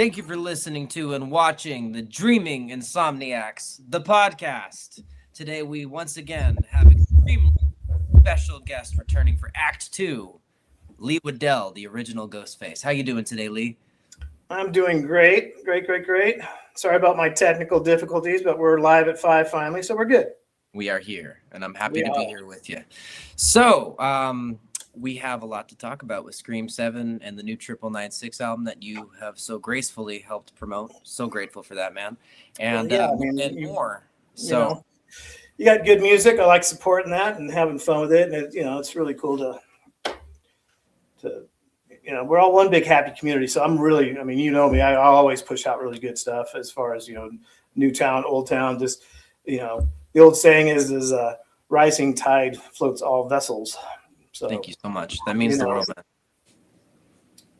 Thank you for listening to and watching the Dreaming Insomniacs, the podcast. Today we once again have an extremely special guest returning for Act 2, Lee Waddell, the original Ghostface. How you doing today, Lee? I'm doing great. Sorry about my technical difficulties, but we're live at 5 finally, so we're good. We are here, and I'm happy to be here with you. So, we have a lot to talk about with Scream 7 and the new 996 album that you have so gracefully helped promote. So grateful for that, man. And more. So you got good music. I like supporting that and having fun with it. And it's really cool to we're all one big happy community. So I'm really, me, I always push out really good stuff as far as, new town, old town, just, the old saying is rising tide floats all vessels. So thank you so much. That means the world, man.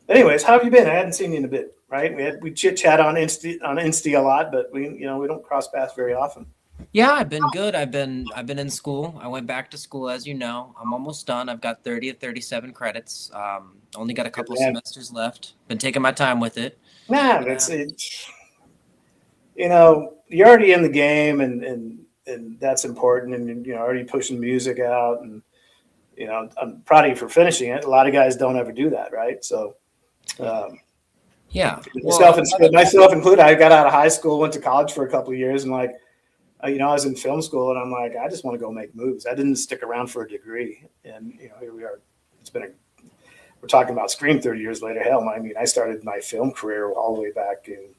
Anyways, how have you been? I hadn't seen you in a bit, right? We chit chat on Insta a lot, but we don't cross paths very often. Yeah, I've been good. I've been in school. I went back to school, as you know. I'm almost done. I've got 30 of 37 credits. Only got a couple of semesters left. Been taking my time with it. Man, you're already in the game, and that's important. And already pushing music out, and I'm proud of you for finishing it. A lot of guys don't ever do that, right? So, yeah, myself included. I got out of high school, went to college for a couple of years, and I was in film school, and I'm like, I just want to go make movies. I didn't stick around for a degree, and here we are. We're talking about Scream 30 years later. Hell, I started my film career all the way back in,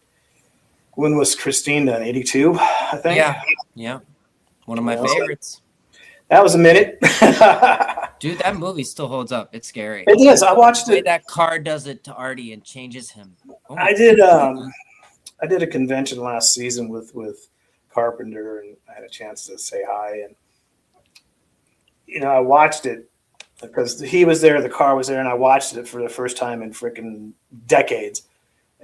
when was Christine done? 82, I think. Yeah, one of my favorites. That was a minute. Dude, that movie still holds up. It's scary. It is. I watched the way it. That car does it to Artie and changes him. I did a convention last season with Carpenter, and I had a chance to say hi, and I watched it because he was there, the car was there, and I watched it for the first time in freaking decades.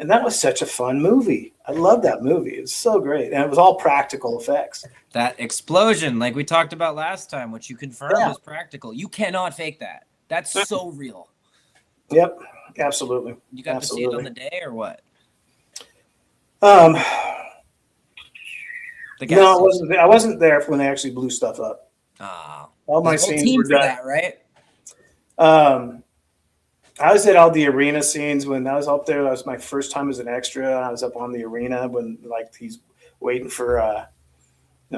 And that was such a fun movie. I love that movie. It was so great. And it was all practical effects. That explosion, like we talked about last time, which you confirmed is practical. You cannot fake that. That's so real. Yep, absolutely. You got to see it on the day or what? No, I wasn't there when they actually blew stuff up. All my scenes were done. That, right? I was at all the arena scenes when I was up there. That was my first time as an extra. I was up on the arena when he's waiting for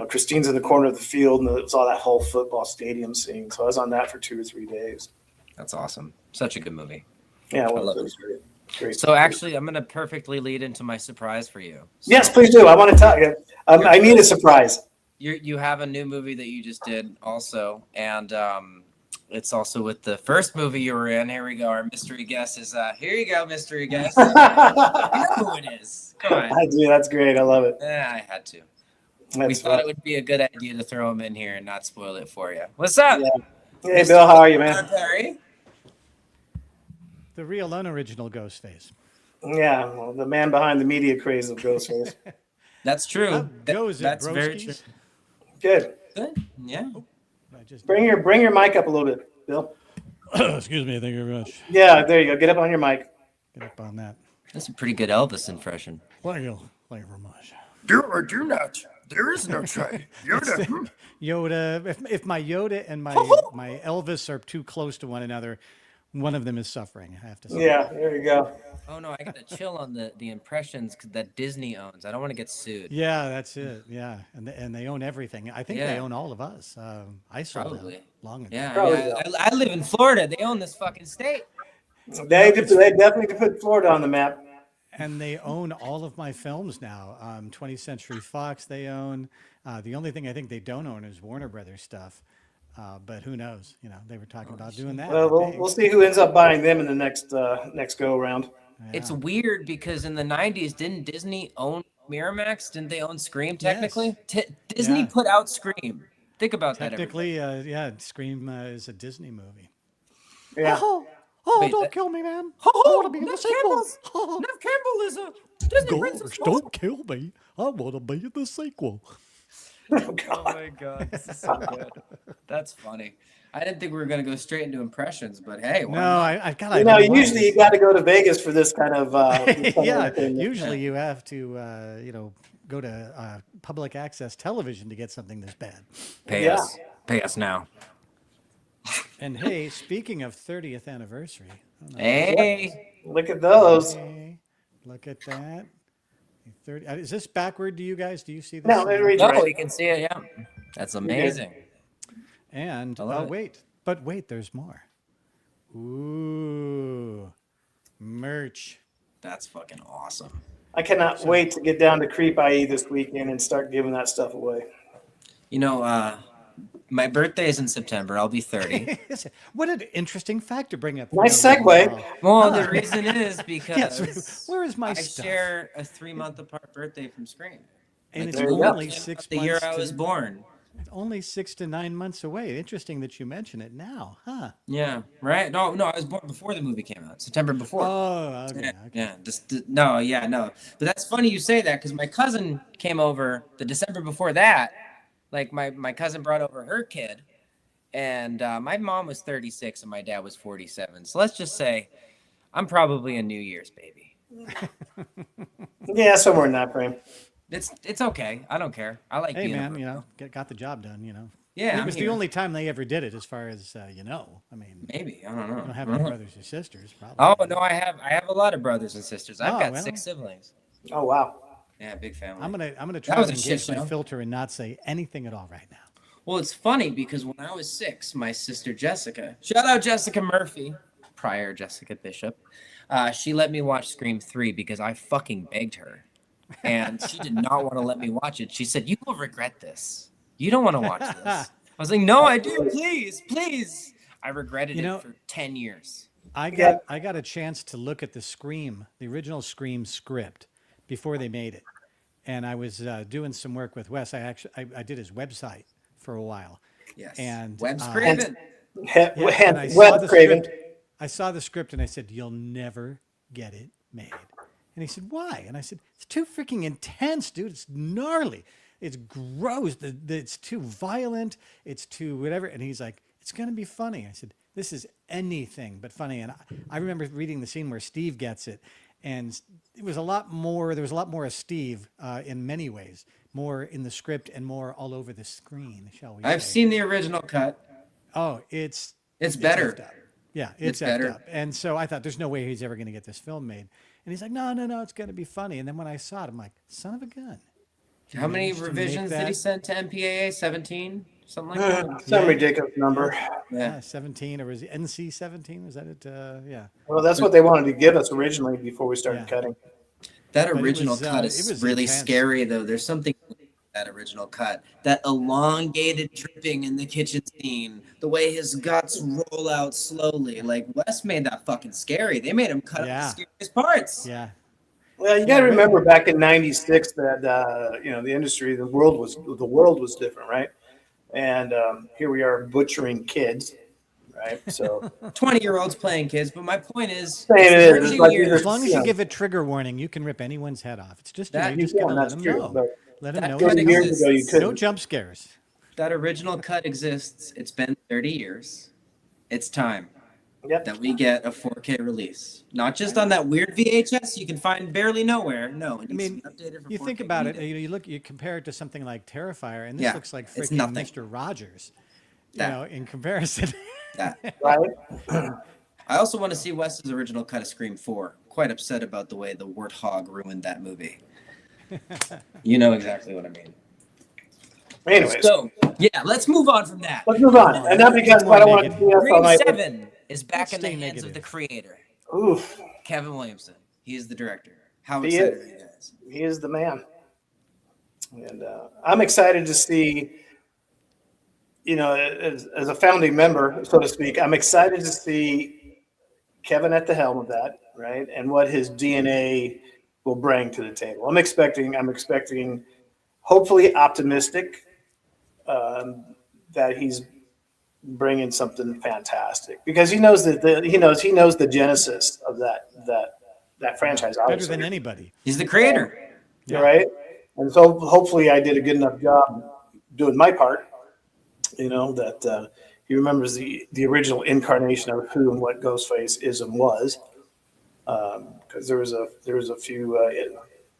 Christine's in the corner of the field, and it was all that whole football stadium scene. So I was on that for 2 or 3 days. That's awesome. Such a good movie. Yeah, I love it. Great. So actually, I'm going to perfectly lead into my surprise for you. So, yes, please do. I want to tell you. I need a surprise. You have a new movie that you just did also, and it's also with the first movie you were in. Here we go. Our mystery guest is here you go, mystery guest. You know who it is. Come on. I do. That's great. I love it. I had to. We thought it would be a good idea to throw him in here and not spoil it for you. What's up? Yeah. Hey, Bill. How are you, man? Perry? The real unoriginal Ghostface. Yeah, well, the man behind the media craze of Ghostface. That's true. That's very true. Good. Yeah. Bring your mic up a little bit, Bill. Excuse me. Thank you very much. Yeah, there you go. Get up on your mic. Get up on that. That's a pretty good Elvis impression. Thank you very much. Do or do not. There is no try. Yoda. Yoda. If my Yoda and my Elvis are too close to one another, one of them is suffering, I have to say. Yeah, there you go. Oh no, I got to chill on the impressions that Disney owns. I don't want to get sued. Yeah, that's it. Yeah, and they own everything. I think they own all of us. I saw them long ago. Yeah. I live in Florida. They own this fucking state. They definitely put Florida on the map. And they own all of my films now. 20th Century Fox they own. The only thing I think they don't own is Warner Brothers stuff. But who knows? They were talking about doing that. Well, we'll see who ends up buying them in the next go around. Yeah. It's weird because in the 90s, didn't Disney own Miramax? Didn't they own Scream technically? Yes. Disney put out Scream. Think about technically, Scream is a Disney movie. Yeah. Wait, don't kill me, man. I want to be in the sequel. Nev Campbell is a Disney princess. Don't kill me. I want to be in the sequel. Oh my god, this is so good. That's funny. I didn't think we were going to go straight into impressions, but hey, why No, not? I got. You know, usually you got to go to Vegas for this kind of. Yeah, thing. usually you have to, go to public access television to get something this bad. Pay us now. And hey, speaking of 30th anniversary, I don't know. Hey, Look at those. Hey, look at that. 30, is this backward to you guys? Do you see this? No, it reads no, right. we can see it. Yeah, that's amazing. And I love it. wait, there's more. Ooh, merch. That's fucking awesome. I cannot wait to get down to Creep IE this weekend and start giving that stuff away. You know, my birthday is in September. I'll be 30. What an interesting fact to bring up. Nice segue. Well, the reason is because Yes, where is my I stuff? share a 3-month apart birthday from Scream. And it's there you go. only 6 the months. year I was born. Only 6 to 9 months away. Interesting that you mention it now, huh? Yeah, right. No, I was born before the movie came out. September before. Oh, okay. Yeah. No. But that's funny you say that because my cousin came over the December before that. Like my cousin brought over her kid, and my mom was 36 and my dad was 47. So let's just say I'm probably a New Year's baby. Yeah, somewhere in that frame. It's okay. I don't care. I like Hey, being man, got the job done, Yeah, It I'm was the here. only time they ever did it, as far as I mean, Maybe I don't know. you don't have any brothers or sisters, probably. Oh no, I have a lot of brothers and sisters. I've Oh, got well. 6 siblings. Oh wow. Yeah, big family. I'm gonna try was to a shit engage my show. filter and not say anything at all right now. Well, it's funny because when I was 6, my sister Jessica, shout out Jessica Murphy, prior Jessica Bishop, she let me watch Scream 3 because I fucking begged her. And she did not want to let me watch it. She said, "You will regret this. You don't want to watch this." I was like, "No, I do. Please." I regretted it for 10 years. I got a chance to look at the original Scream script before they made it, and I was doing some work with Wes. I did his website for a while. Yes. And Wes Craven. and I saw Wes the Craven. script. I saw the script and I said, "You'll never get it made." And he said, "Why?" And I said, "It's too freaking intense, dude. It's gnarly. It's gross. It's too violent. It's too whatever." And he's like, "It's going to be funny." I said, "This is anything but funny." And I remember reading the scene where Steve gets it. And it was a lot more, there was a lot more of Steve in many ways, more in the script and more all over the screen, shall we say. I've seen the original cut. Oh, it's better. effed up. Yeah, it's effed better. up. And so I thought, there's no way he's ever going to get this film made. And he's like, no, it's going to be funny. And then when I saw it, I'm like, son of a gun. How many managed to make revisions did he that- send to MPAA? 17? Something like that? Some ridiculous number. Yeah, 17, or was it NC 17? Was that it? Yeah. Well, that's what they wanted to give us originally before we started Yeah. cutting. That But it original was, cut it is was really intense. scary, though. There's something that original cut, that elongated dripping in the kitchen scene, the way his guts roll out slowly. Like, Wes made that fucking scary. They made him cut Yeah. up the scariest parts. Yeah. Well, you got to remember back in '96 that the industry, the world was different, right? And here we are butchering kids, right? So 20-year-olds playing kids, but my point is, Saying it is, emerging it's like years- As long as you Yeah. give a trigger warning, you can rip anyone's head off. It's just, That- you just you gotta can, let that's them true. know. But Let them that know. cut it's 30 years exists. ago, you couldn't. No jump scares. that original cut exists. It's been 30 years. It's time Yep. that we get a 4K release. Not just on that weird VHS you can find barely nowhere. No, it I needs mean, to be updated for you 4K. think about We it, need you compare it to something like Terrifier, and this Yeah, looks like it's freaking nothing. Mr. Rogers, That. in comparison. that. Right? I also want to see Wes's original cut of Scream 4. Quite upset about the way the Warthog ruined that movie. You know exactly what I mean. Anyways, So, yeah, let's move on from that. let's move on. And not because I don't want to see us all Scream night. 7 is back Let's in the stay hands of the negative. creator, Oof, Kevin Williamson. He is the director. How He excited is. are you guys? he is the man. And I'm excited to see, as a founding member, so to speak, I'm excited to see Kevin at the helm of that, right? And what his DNA will bring to the table. I'm expecting, hopefully optimistic, that he's bringing something fantastic because he knows that he knows the genesis of that franchise. Better Obviously, than anybody. He's the creator. Yeah. right? And so hopefully I did a good enough job doing my part, that he remembers the original incarnation of who and what Ghostface is and was. Because there was a few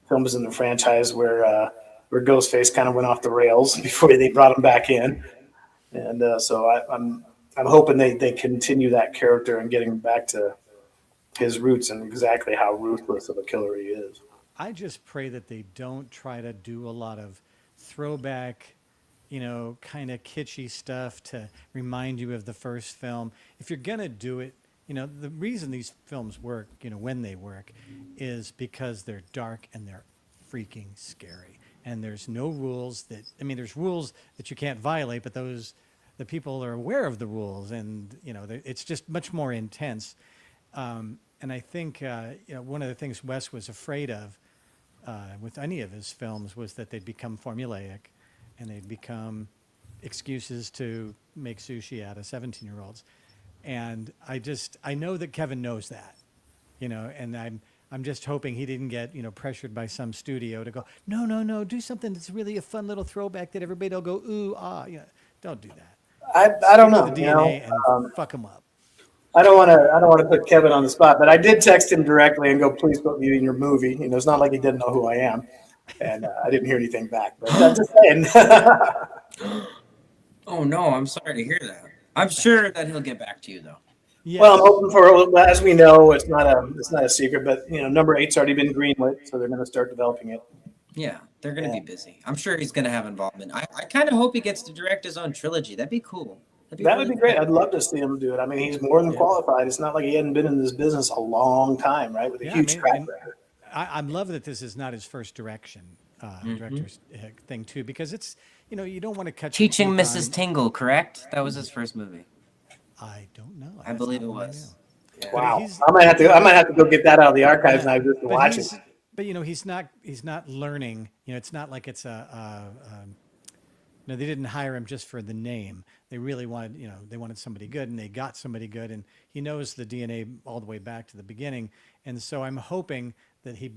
films in the franchise where Ghostface kind of went off the rails before they brought him back in, and so I'm hoping they continue that character and getting back to his roots and exactly how ruthless of a killer he is. I just pray that they don't try to do a lot of throwback, kind of kitschy stuff to remind you of the first film. If you're gonna do it, the reason these films work, when they work, is because they're dark and they're freaking scary. And there's no rules there's rules that you can't violate, but the people are aware of the rules, and it's just much more intense. And I think one of the things Wes was afraid of with any of his films was that they'd become formulaic, and they'd become excuses to make sushi out of 17-year-olds. And I know that Kevin knows that, and I'm just hoping he didn't get, pressured by some studio to go, no, do something that's really a fun little throwback that everybody will go, ooh, ah, don't do that. I don't know. The DNA and fuck them up. I don't want to put Kevin on the spot, but I did text him directly and go, please put me in your movie. It's not like he didn't know who I am, and I didn't hear anything back. But I'm just saying. Oh no, I'm sorry to hear that. I'm sure that he'll get back to you though. Yeah. Well, I'm hoping for, as we know, it's not a secret, but number 8's already been greenlit, so they're going to start developing it. Yeah, they're going to be busy. I'm sure he's going to have involvement. I kind of hope he gets to direct his own trilogy. That'd be cool. That would be great. I'd love to see him do it. I mean, he's more than qualified. It's not like he hadn't been in this business a long time, right? With a huge track record. I love that this is not his first director's thing too, because it's you don't want to cut Teaching Mrs. Tingle, correct? That was his first movie. I don't know. I believe it was. Yeah. Wow, I might have to go get that out of the archives and I just watch it. But he's not learning. It's not like it's no, they didn't hire him just for the name. They really wanted, they wanted somebody good, and they got somebody good, and he knows the DNA all the way back to the beginning. And so I'm hoping that he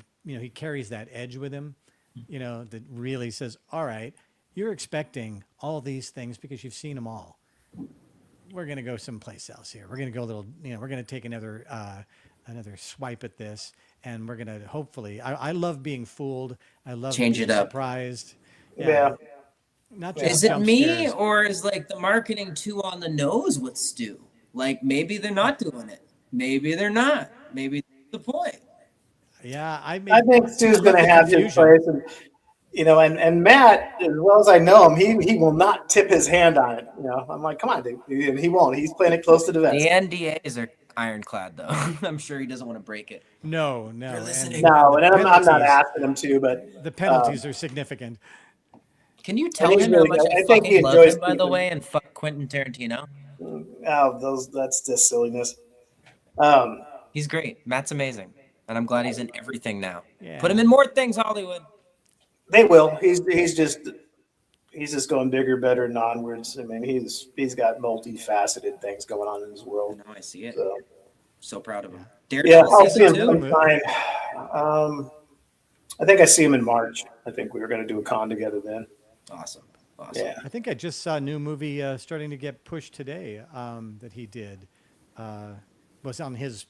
carries that edge with him, that really says, all right, you're expecting all these things because you've seen them all. We're going to go someplace else here. We're going to go a little, we're going to take another swipe at this, and we're going to hopefully, I love being fooled. I love change being it up. Surprised. Yeah. Not just is it me scares. or is like the marketing too on the nose with Stu? Like maybe they're not doing it. Maybe they're not. Maybe that's the point. Yeah, I think Stu's going to have his place, and Matt, as well as I know him, he will not tip his hand on it. I'm like, come on, dude, and he won't. He's playing it close to the vest. The NDAs are ironclad, though. I'm sure he doesn't want to break it. No. And I'm not asking him to, but the penalties are significant. Can you tell him how much I fucking love him, by the way, and fuck Quentin Tarantino? Oh, that's just silliness. He's great. Matt's amazing, and I'm glad he's in everything now. Yeah. Put him in more things, Hollywood. They will. He's just going bigger, better, and onwards. I mean, he's got multifaceted things going on in his world. I see it. So proud of him. I'll see him sometime. I think I see him in March. I think we were going to do a con together then. Awesome. Yeah. I think I just saw a new movie starting to get pushed today that he did. Was on his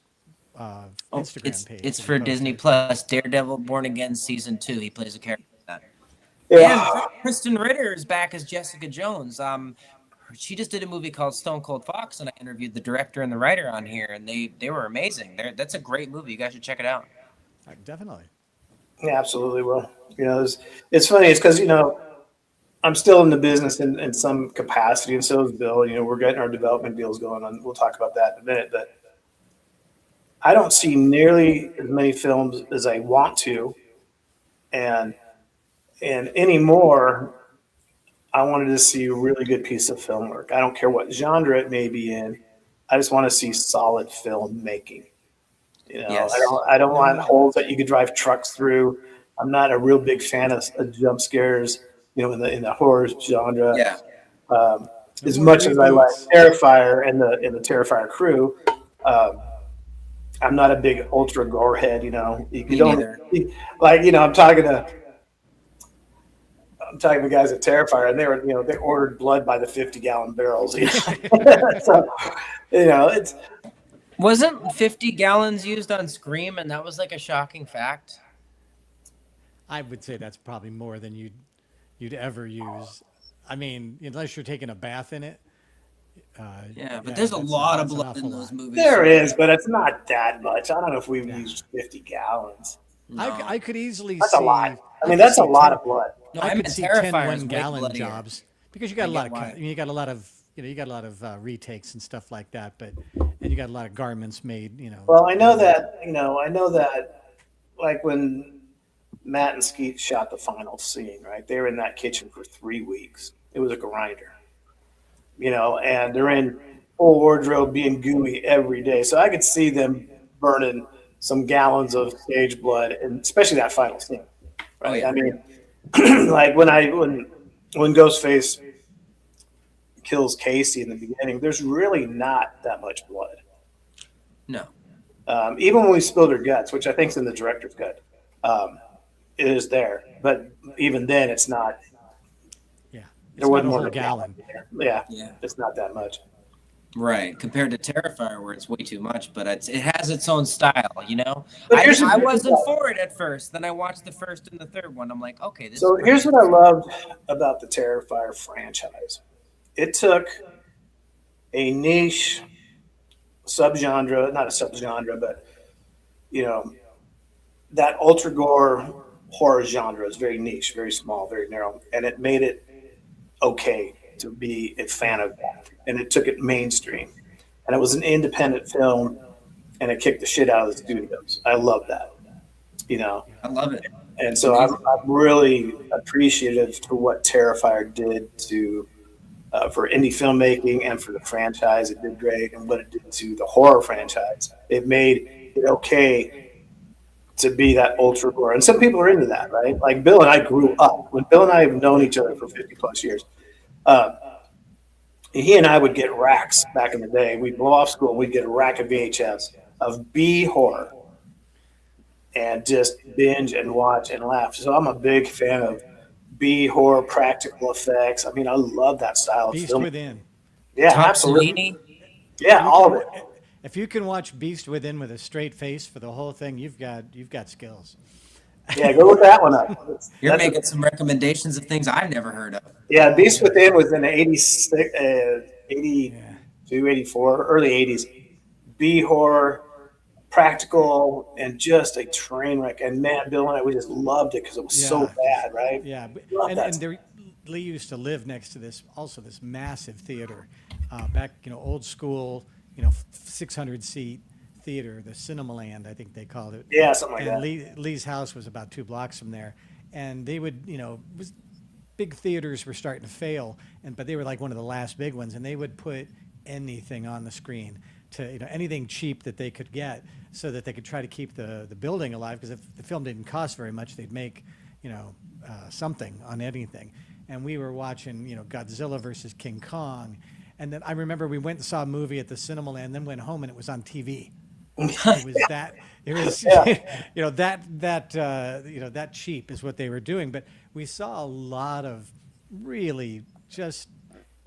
Instagram page. It's for Disney Plus. Daredevil Born Again Season 2. He plays a character in that. Yeah. And Kristen Ritter is back as Jessica Jones. She just did a movie called Stone Cold Fox, and I interviewed the director and the writer on here, and they were amazing. That's a great movie. You guys should check it out. Definitely. Yeah, absolutely will. It's funny. It's because, I'm still in the business in some capacity, and so is Bill. We're getting our development deals going on. We'll talk about that in a minute. But I don't see nearly as many films as I want to. And anymore, I wanted to see a really good piece of film work. I don't care what genre it may be in. I just want to see solid film making. Yes. I don't want holes that you could drive trucks through. I'm not a real big fan of jump scares, in the horror genre. Yeah. As much as I like Terrifier and the Terrifier crew, I'm not a big ultra gore head. You don't neither. I'm talking to I'm talking to guys at Terrifier, and they ordered blood by the 50-gallon barrels. So, it's Wasn't 50 gallons used on Scream, and that was like a shocking fact? I would say that's probably more than you'd ever use. I mean, unless you're taking a bath in it. Yeah, but there's a lot of blood in those movies. There is, but it's not that much. I don't know if we've used 50 gallons. No. I could easily That's see. a lot. I mean, that's a lot of blood. No, I I could meant see Terrifier 10 is way 1-gallon bloodier. jobs because you got I a lot get of why. you got a lot of retakes and stuff like that, and you got a lot of garments made. Well, I know that like when Matt and Skeet shot the final scene, right? They were in that kitchen for 3 weeks. It was a grinder, and they're in full wardrobe, being gooey every day. So I could see them burning some gallons of stage blood, and especially that final scene, right? Oh, yeah. I mean, like when Ghostface kills Casey in the beginning, there's really not that much blood. No. Even when we spilled her guts, which I think is in the director's cut, it is there. But even then, it's not. Yeah, There wasn't more than than a gallon. Yeah, Yeah. it's not that much. Right, compared to Terrifier, where it's way too much, but it has its own style, But here's the I thing wasn't about- for it at first. Then I watched the first and the third one. I'm like, okay, this So is here's what I loved about the Terrifier franchise. It took a niche subgenre, not a subgenre, but that ultra gore horror genre is very niche, very small, very narrow, and it made it okay to be a fan of that. And it took it mainstream. And it was an independent film, and it kicked the shit out of the studios. I love that. I love it. And so I'm really appreciative to what Terrifier did for indie filmmaking and for the franchise. It did great, and what it did to the horror franchise. It made it okay to be that ultra gore. And some people are into that, right? Like Bill and I grew up. When Bill and I have known each other for 50 plus years, he and I would get racks back in the day. We'd blow off school, we'd get a rack of VHS of B horror and just binge and watch and laugh. So I'm a big fan of B horror practical effects. I mean, I love that style of Beast film. Within. Yeah, Tom absolutely. Savini. Yeah, all of it. If you can watch Beast Within with a straight face for the whole thing, you've got skills. Yeah, go look that one up. You're That's making some recommendations of things I've never heard of. Yeah, Beast Within was in the 86, 82, 84, early 80s. B horror, practical, and just a train wreck. And man, Bill and I, we just loved it because it was so bad, right? Yeah, Love that and there, Lee used to live next to this massive theater, back old school, 600-seat theater, the Cinemaland, I think they called it. Yeah, something like and that. Lee's house was about 2 blocks from there, and they would, big theaters were starting to fail, but they were like one of the last big ones, and they would put anything on the screen to anything cheap that they could get, so that they could try to keep the building alive. Because if the film didn't cost very much, they'd make something on anything. And we were watching Godzilla versus King Kong, and then I remember we went and saw a movie at the Cinemaland, then went home and it was on TV. It was that. It was that cheap is what they were doing. But we saw a lot of really just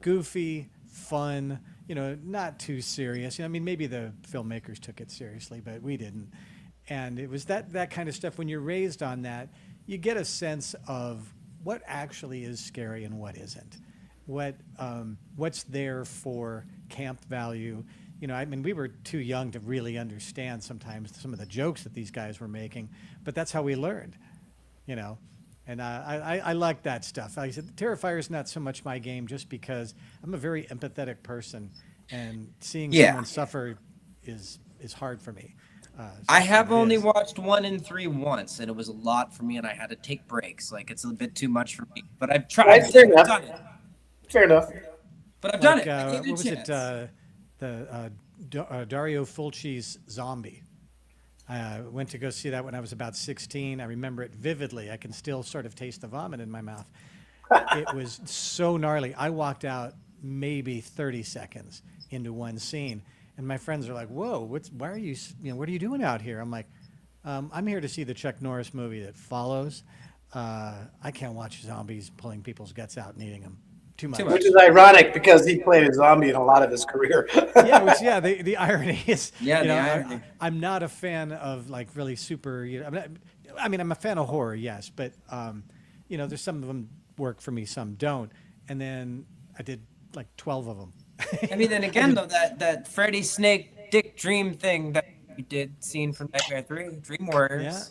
goofy, fun. Not too serious. I mean, maybe the filmmakers took it seriously, but we didn't. And it was that kind of stuff. When you're raised on that, you get a sense of what actually is scary and what isn't. What's there for camp value. I mean, we were too young to really understand sometimes some of the jokes that these guys were making, but that's how we learned, And I like that stuff. Like I said, Terrifier is not so much my game, just because I'm a very empathetic person, and seeing someone suffer is hard for me. I have only watched 1 and 3 once, and it was a lot for me, and I had to take breaks. Like, it's a bit too much for me. But I've tried. Fair I've enough. done it. Fair enough. But I've done Like, it. I gave it a what was chance. it? Dario Fulci's Zombie. I went to go see that when I was about 16. I remember it vividly. I can still sort of taste the vomit in my mouth. It was so gnarly. I walked out maybe 30 seconds into one scene, and my friends are like, "Whoa, what are you doing out here?" I'm like, "I'm here to see the Chuck Norris movie that follows." I can't watch zombies pulling people's guts out and eating them. Too much. Too much. Which is ironic because he played a zombie in a lot of his career. The irony is, Yeah, you the know, irony. I'm not a fan of like really super. I'm a fan of horror, yes, but there's some of them work for me, some don't. And then I did like 12 of them. I mean, then again, though, that Freddy Snake Dick Dream thing that you did, scene from Nightmare 3, Dream Warriors. Yeah.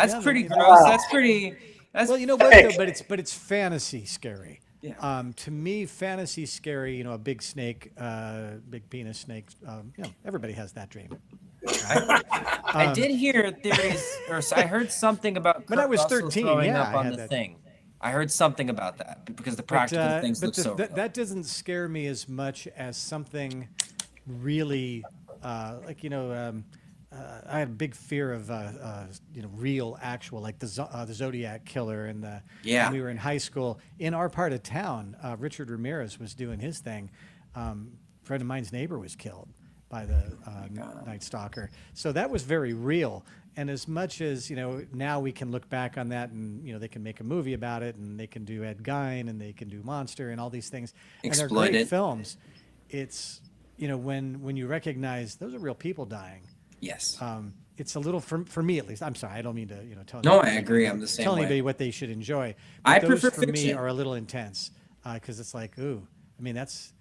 That's Yeah, pretty they- gross. That's pretty. That's Well, you know what though, but it's fantasy scary. Yeah. To me, fantasy scary. A big snake, big penis snake. Everybody has that dream. I did hear theories, or I heard something about. When I Kurt was Russell 13, throwing yeah, up I on had the that. thing. I heard something about that because the practical things look so real. That doesn't scare me as much as something really I had a big fear of real actual like the Zodiac killer and Yeah. when we were in high school in our part of town. Richard Ramirez was doing his thing. A friend of mine's neighbor was killed by the Night Stalker, so that was very real. And as much as now we can look back on that, and they can make a movie about it, and they can do Ed Gein, and they can do Monster, and all these things, and they're Exploit great it. films. It's when you recognize those are real people dying. Yes. It's a little for me at least. I'm sorry, I don't mean to tell. No, I anybody- agree. I'm the same Tell way. anybody what they should enjoy. I But those prefer for me fiction. are a little intense because it's like, ooh, I mean that's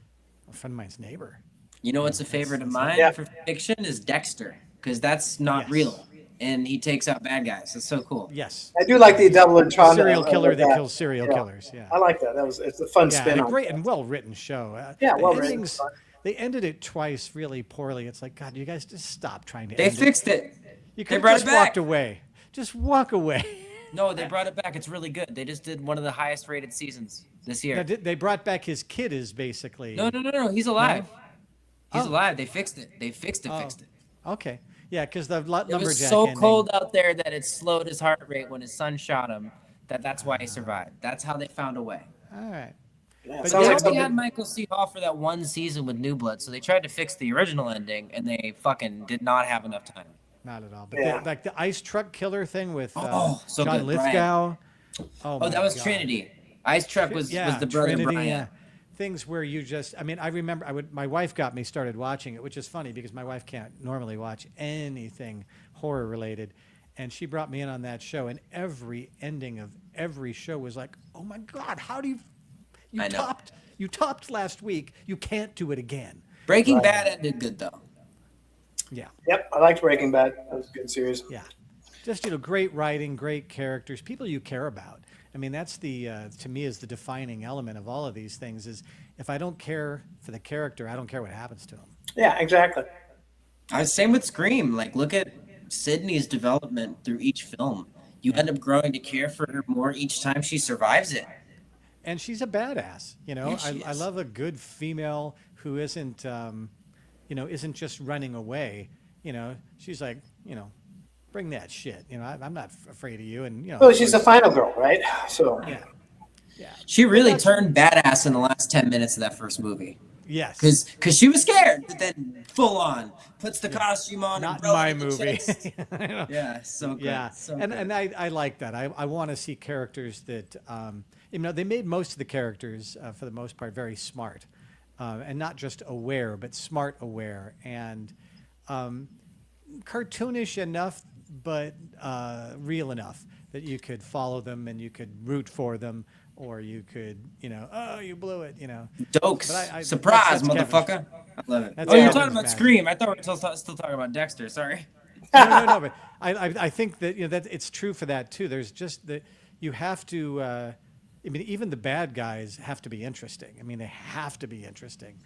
a friend of mine's neighbor. You know what's a favorite of mine Yeah. for fiction is Dexter, because that's not Yes. real, and he takes out bad guys. It's so cool. Yes, I do like the double entendre. serial killer of that that. kills serial Yeah. killers. Yeah, I like that. It's a fun yeah, spin and a on great it. and well written show. Yeah, the well written. endings, they ended it twice really poorly. It's like, God, you guys just stop trying to. They end fixed it. You They could brought have it just back. walked away. Just walk away. No, they brought it back. It's really good. They just did one of the highest rated seasons this year. Now, they brought back his kid is basically. No. He's alive. He's Oh. alive. They fixed it. They fixed it. Fixed it. Okay. Yeah, because the It lumberjack was so ending- cold out there that it slowed his heart rate when his son shot him. That's why he survived. That's how they found a way. All right. Yeah, But sounds They like only something. had Michael C. Hall for that one season with New Blood, so they tried to fix the original ending, and they fucking did not have enough time. Not at all. But Yeah. like the ice truck killer thing with so John good, Lithgow. Oh, my that was God. Trinity. Ice Truck was the brother Trinity, Brian. yeah. Things where you just, I mean, I remember my wife got me started watching it, which is funny because my wife can't normally watch anything horror related. And she brought me in on that show, and every ending of every show was like, oh my God, how do I know. you topped last week. You can't do it again. Breaking Bad ended good though. Yeah. Yep, I liked Breaking Bad. That was a good series. Yeah. Just, great writing, great characters, people you care about. I mean, that's to me is the defining element of all of these things is if I don't care for the character, I don't care what happens to him. Yeah, exactly. Same with Scream. Like, look at Sydney's development through each film. You end up growing to care for her more each time she survives it. And she's a badass, Yeah, she I is. love a good female who isn't, isn't just running away. She's like, bring that shit. I'm not afraid of you. And, Well, she's the final girl, right? So yeah. She really turned badass in the last 10 minutes of that first movie. Yes. Because she was scared, but then full on puts the costume on Not and throws my it in the movie. chest. Yeah, so good. Yeah, so and good. I like that. I want to see characters that they made most of the characters for the most part very smart, and not just aware, but smart aware and cartoonish enough, but real enough that you could follow them and you could root for them, or you could oh, you blew it, Dokes. But I- Surprise, that's Kevin's- motherfucker. I love it. that's Oh, you're Kevin's talking about magic. Scream. I thought we were still talking about Dexter. Sorry. no, but I think that that it's true for that too. There's just that you have to. I mean, even the bad guys have to be interesting. I mean, they have to be interesting.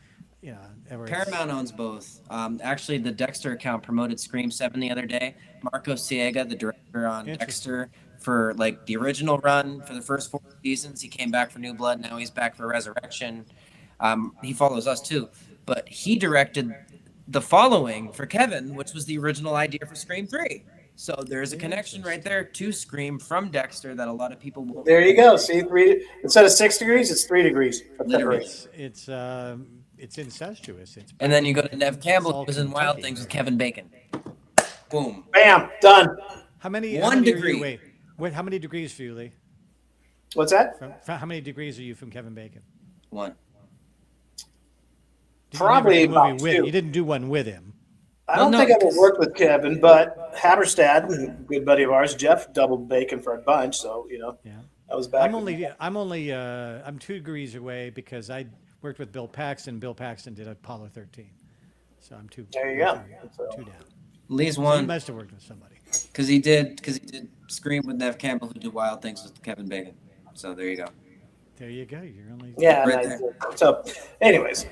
Or it's- Paramount owns both. Actually, the Dexter account promoted Scream 7 the other day. Marco Siega, the director on Interesting. Dexter, for like the original run for the first 4 seasons. He came back for New Blood. Now he's back for Resurrection. He follows us too. But he directed the following for Kevin, which was the original idea for Scream 3. So there's a connection right there to Scream from Dexter that a lot of people will. there you go. See, 3 instead of 6 degrees, it's 3 degrees. of Literally. separation. it's incestuous. It's And then you go to Nev It's Campbell, all who was in Wild Kentucky. Things with Kevin Bacon. Boom. Bam, done. how many 1 how many are you- degree. wait, how many degrees for you, Lee? What's that? From how many degrees are you from Kevin Bacon? One. Did Probably you never do a about movie with, 2. you didn't do one with him. I Well, don't no, think I ever 'cause- worked with Kevin, but Haberstad, a good buddy of ours, Jeff, doubled Bacon for a bunch. So Yeah. I was back. I'm 2 degrees away because I worked with Bill Paxton. Bill Paxton did Apollo 13, so I'm two. There you go. Two down. Lee's So you one must have worked with somebody. because he did Scream with Nev Campbell, who did Wild Things with Kevin Bacon. So there you go. There you go. You're only. Yeah. Right And there. so, anyways,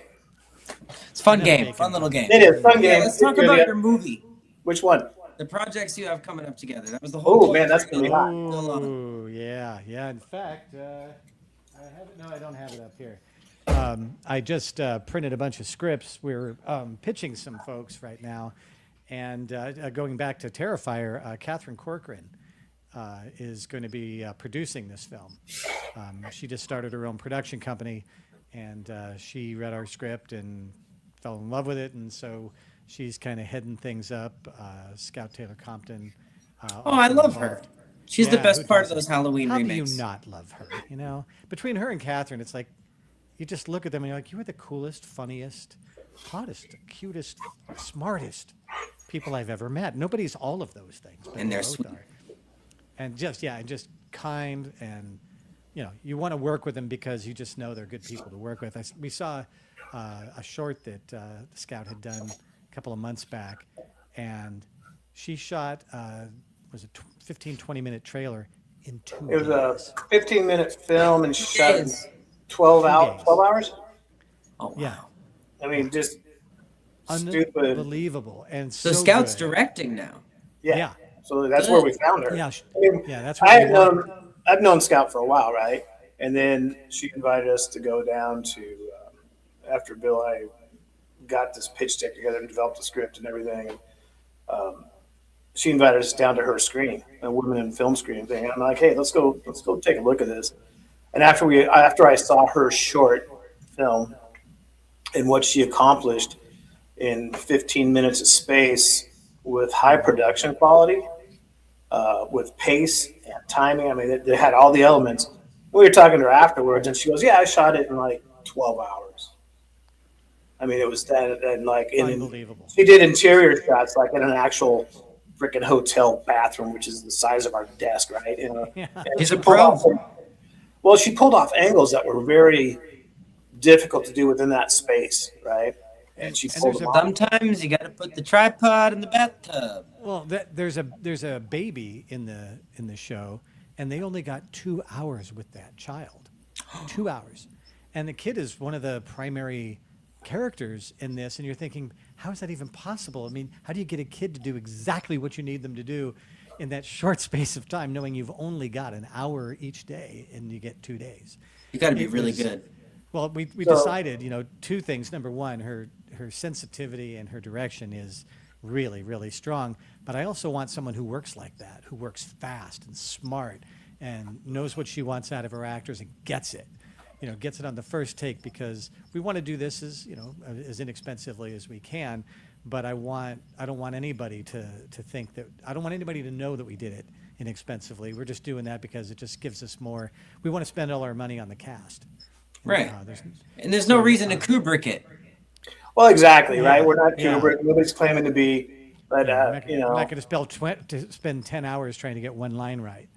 It's a fun Enough game, Bacon fun little talk. game. it is fun Yeah, game. let's talk about your movie, Which one? the projects you have coming up together. That was the whole. Oh point man, that's for gonna be you. hot. Oh yeah, yeah. In fact, I have it. No, I don't have it up here. I just printed a bunch of scripts. We're pitching some folks right now, and going back to Terrifier, Catherine Corcoran is going to be producing this film. She just started her own production company, and she read our script and fell in love with it, and so she's kind of heading things up. Scout Taylor Compton. Oh, I also love her. involved. She's the Yeah, best who part of doesn't? those Halloween How remakes. do you not love her? You know, between her and Catherine, it's like you just look at them and you're like, you are the coolest, funniest, hottest, cutest, smartest people I've ever met. Nobody's all of those things, but And they they're both sweet. are. And just kind, and you want to work with them because you just know they're good people to work with. We saw a short that the Scout had done a couple of months back, and she shot was a 15, 20-minute trailer in 2 It was a days. 15-minute film and shot in days. 12 2 hours. days. 12 hours. Oh, wow. Yeah. I mean, just stupid. Unbelievable. And So so Scout's good. directing now. Yeah. Yeah. So that's where we found her. Yeah. I mean, Yeah, that's what I we had want. I've known Scout for a while, right? And then she invited us to go down to after Bill and I got this pitch deck together and developed the script and everything. And, she invited us down to her screening, a women in film screening thing. And I'm like, hey, let's go take a look at this. And after I saw her short film and what she accomplished in 15 minutes of space with high production quality, with pace and timing. I mean, they had all the elements. We were talking to her afterwards, and she goes, "Yeah, I shot it in like 12 hours." I mean, it was that, and like Unbelievable. she did interior shots like in an actual freaking hotel bathroom, which is the size of our desk, right? Yeah. And He's she a pulled pro. well, she pulled off angles that were very difficult to do within that space, right? And she And pulled there's them a- off. Sometimes you got to put the tripod in the bathtub. Well, there's a baby in the show, and they only got 2 hours with that child. 2 hours. And the kid is one of the primary characters in this, and you're thinking, how is that even possible? I mean, how do you get a kid to do exactly what you need them to do in that short space of time, knowing you've only got an hour each day and you get 2 days? You got to be It really was- good. Well, we So- decided, two things. Number one, her sensitivity and her direction is really, really strong. But I also want someone who works like that, who works fast and smart and knows what she wants out of her actors and gets it. Gets it on the first take, because we want to do this as inexpensively as we can. But I don't want anybody to think that, I don't want anybody to know that we did it inexpensively. We're just doing that because it just gives us more. We want to spend all our money on the cast. Right. There's- And there's no reason to Kubrick it. Well, exactly, right? We're not Yeah. Kubrick. Nobody's claiming to be, but I'm not you going to spend 10 hours trying to get one line right.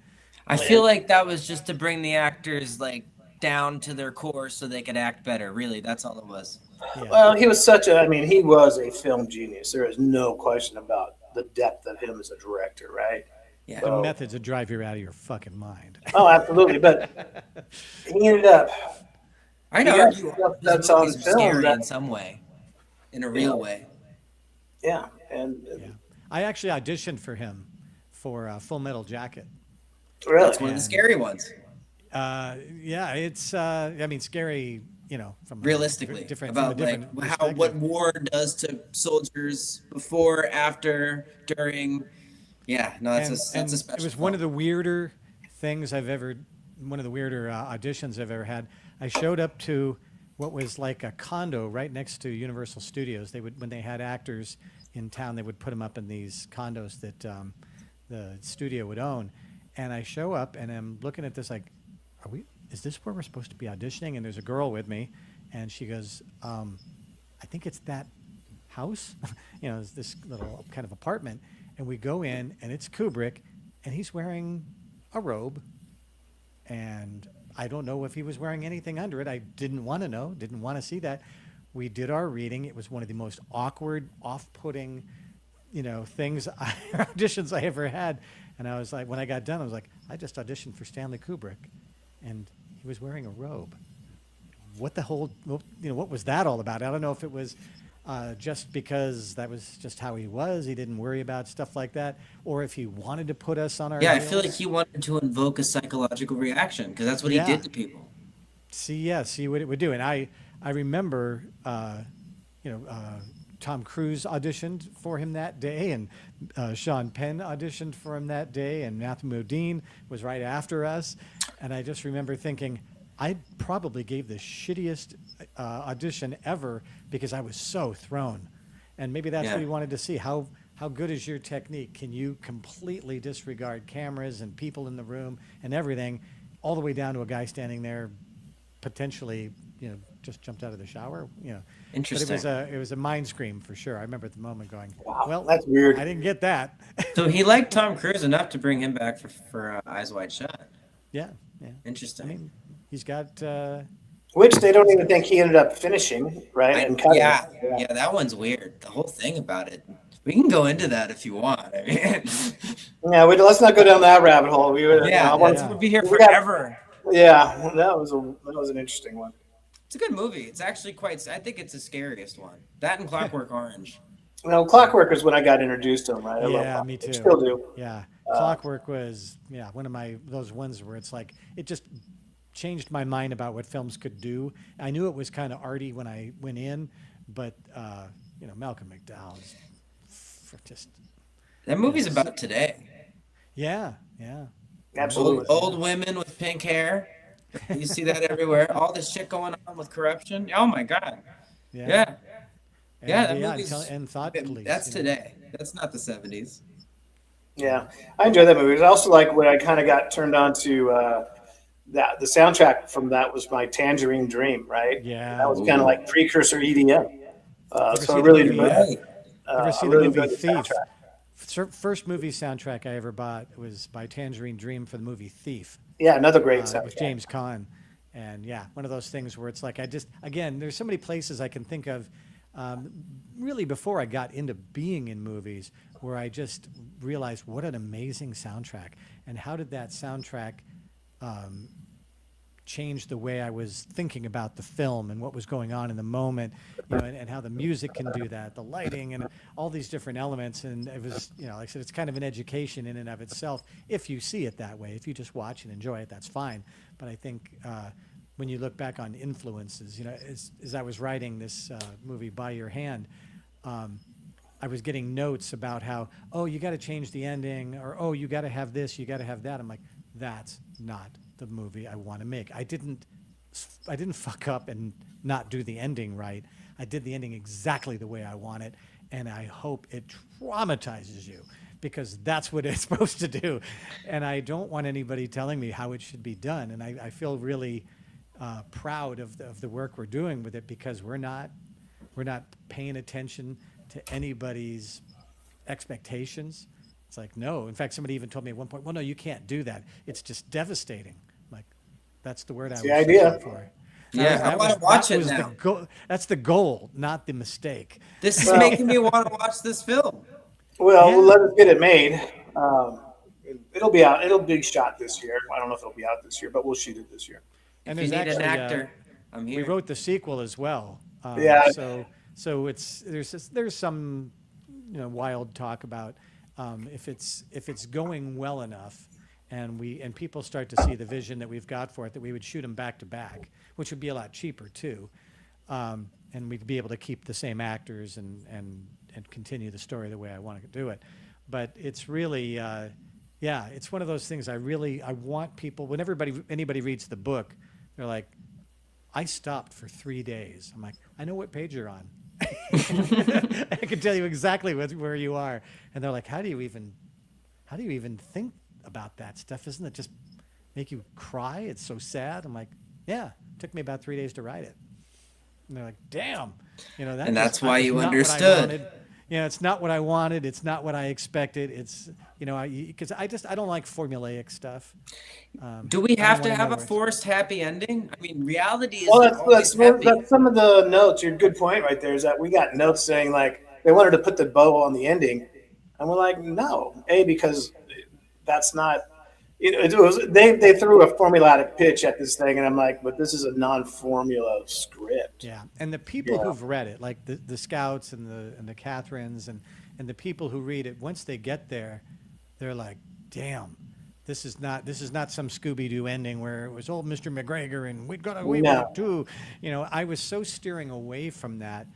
I feel like that was just to bring the actors like down to their core so they could act better. Really, that's all it was. Yeah. well, he was he was a film genius. There is no question about the depth of him as a director, right? Yeah. The methods that drive you out of your fucking mind. Oh, absolutely. But he ended up, I'd Yeah, argue that's his on movies were film, scary that- in some way, in a real way. yeah, and Yeah. I actually auditioned for him for Full Metal Jacket. really, That's one of the scary ones. Yeah, it's scary, from Realistically, from a about different like what perspective. war does to soldiers before, after, during. Yeah, no, that's a special. It was one of the weirder things one of the weirder auditions I've ever had. I showed up to what was like a condo right next to Universal Studios. When they had actors in town, they would put them up in these condos that the studio would own. And I show up and I'm looking at this like, are we? Is this where we're supposed to be auditioning? And there's a girl with me, and she goes, I think it's that house. It's this little kind of apartment, and we go in, and it's Kubrick, and he's wearing a robe, and I don't know if he was wearing anything under it. I didn't want to know, didn't want to see that. We did our reading. It was one of the most awkward, off-putting, auditions I ever had. And I was like, when I got done, I was like, I just auditioned for Stanley Kubrick, and he was wearing a robe. What the whole, what was that all about? I don't know if it was just because that was just how he was. He didn't worry about stuff like that, or if he wanted to put us on our Yeah, I heels. feel like he wanted to invoke a psychological reaction because that's what he did to people. See what it would do. And I remember, Tom Cruise auditioned for him that day, and Sean Penn auditioned for him that day, and Matthew Modine was right after us. And I just remember thinking, I probably gave the shittiest audition ever because I was so thrown. And maybe that's what he wanted to see. How good is your technique? Can you completely disregard cameras and people in the room and everything, all the way down to a guy standing there, potentially, just jumped out of the shower, Interesting. But it was a mind scream for sure. I remember at the moment going, Wow, well, that's weird. I didn't get that. So he liked Tom Cruise enough to bring him back for Eyes Wide Shut. Yeah. Interesting. I mean, he's got. Which they don't even think he ended up finishing, right? And cutting. Yeah, that one's weird. The whole thing about it. We can go into that if you want. I mean, Yeah, let's not go down that rabbit hole. we'll be here forever. Yeah, that was an interesting one. It's a good movie. It's actually I think it's the scariest one. That and Clockwork Orange. Well, Clockwork is when I got introduced to him, right? Yeah, me too. I still do. Yeah, Clockwork was one of those ones where it's like it just changed my mind about what films could do. I knew it was kind of arty when I went in, but Malcolm McDowell's just that movie's about today. Yeah. Absolutely. Old women with pink hair. You see that everywhere. All this shit going on with corruption. Oh my God. Yeah. That movie's and thought police. That's today. That's not the 70s. Yeah, I enjoy that movie. I also like when I kind of got turned on to the soundtrack from that was my Tangerine Dream, right? Yeah, that was kind of like precursor EDM. So I see really the enjoyed movie? that. Ever see I the really movie enjoyed the Thief? soundtrack. First movie soundtrack I ever bought was by Tangerine Dream for the movie Thief. Yeah, another great soundtrack. With James Caan. And one of those things where it's like there's so many places I can think of really before I got into being in movies where I just realized what an amazing soundtrack, and how did that soundtrack change the way I was thinking about the film and what was going on in the moment, and how the music can do that, the lighting and all these different elements. And it was, like I said, it's kind of an education in and of itself. If you see it that way, if you just watch and enjoy it, that's fine. But I think when you look back on influences, as I was writing this movie By Your Hand, I was getting notes about how, you got to change the ending, or, you got to have this, you got to have that. I'm like, that's not the movie I want to make. I didn't fuck up and not do the ending right. I did the ending exactly the way I want it, and I hope it traumatizes you, because that's what it's supposed to do. And I don't want anybody telling me how it should be done. And I feel really proud of the work we're doing with it, because we're not paying attention to anybody's expectations. It's like, no. In fact, somebody even told me at one point, well, no, you can't do that. It's just devastating. I'm like, that's the word I was the idea. looking for. Yeah, I want to watch it now. That's the goal, not the mistake. This is making me want to watch this film. Well, let us get it made. It'll be out. It'll be shot this year. I don't know if it'll be out this year, but we'll shoot it this year. And If you there's need actually an actor, I'm here. we wrote the sequel as well. Yeah. So there's some wild talk about if it's going well enough, and people start to see the vision that we've got for it, that we would shoot them back to back, which would be a lot cheaper too, and we'd be able to keep the same actors and continue the story the way I want to do it. But it's really it's one of those things I want people, when anybody reads the book, they're like, I stopped for 3 days. I'm like, I know what page you're on. I can tell you exactly where you are. And they're like, how do you even think about that stuff? Isn't it just make you cry? It's so sad. I'm like, yeah, it took me about 3 days to write it. And they're like, damn, that And that's why was you not what I understood. wanted. It's not what I wanted. It's not what I expected. It's, because I don't like formulaic stuff. Do we I have don't to wanna have know a where it's- forced happy ending? I mean, reality is Well, always happy. that's some of the notes. Your good point right there is that we got notes saying like they wanted to put the bow on the ending, and we're like, no, because that's not. They threw a formulaic pitch at this thing, and I'm like, but this is a non-formula script. Yeah, and the people who've read it, like the scouts and the Catherines and the people who read it, once they get there, they're like, damn. This is not some Scooby-Doo ending where it was old Mr. McGregor and we got away with it too. I was so steering away from that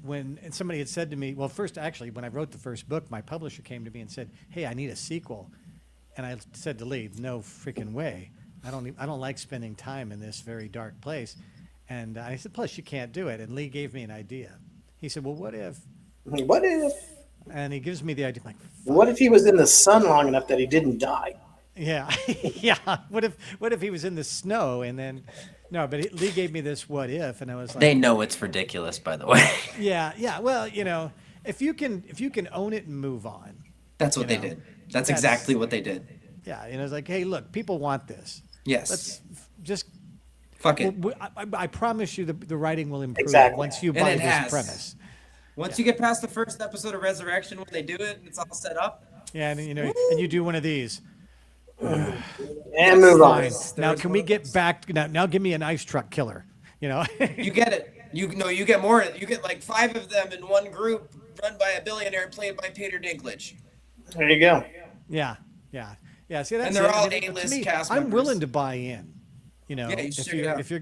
when somebody had said to me, well, first actually when I wrote the first book, my publisher came to me and said, hey, I need a sequel. And I said to Lee, no freaking way. I don't like spending time in this very dark place. And I said, plus you can't do it. And Lee gave me an idea. He said, well, what if? What if? And he gives me the idea. I'm like, what if he was in the sun long enough that he didn't die? Yeah, yeah. What if he was in the snow and then? No, but Lee gave me this what if, and I was like, They know it's ridiculous, by the way. yeah. Well, if you can own it and move on. That's what they did. That's exactly what they did. Yeah, it's like, hey, look, people want this. Yes. Let's just fuck it. I promise you, the writing will improve once you And buy it this has. premise. Once you get past the first episode of Resurrection, when they do it, and it's all set up. Yeah, and and you do one of these. And move on. Fine. Now, can we get back? Now, give me an ice truck killer. You get it. You get more. You get like 5 of them in one group, run by a billionaire, played by Peter Dinklage. There you go. Yeah. See, that's And they're all to A-list me, cast I'm members. willing to buy in. if you're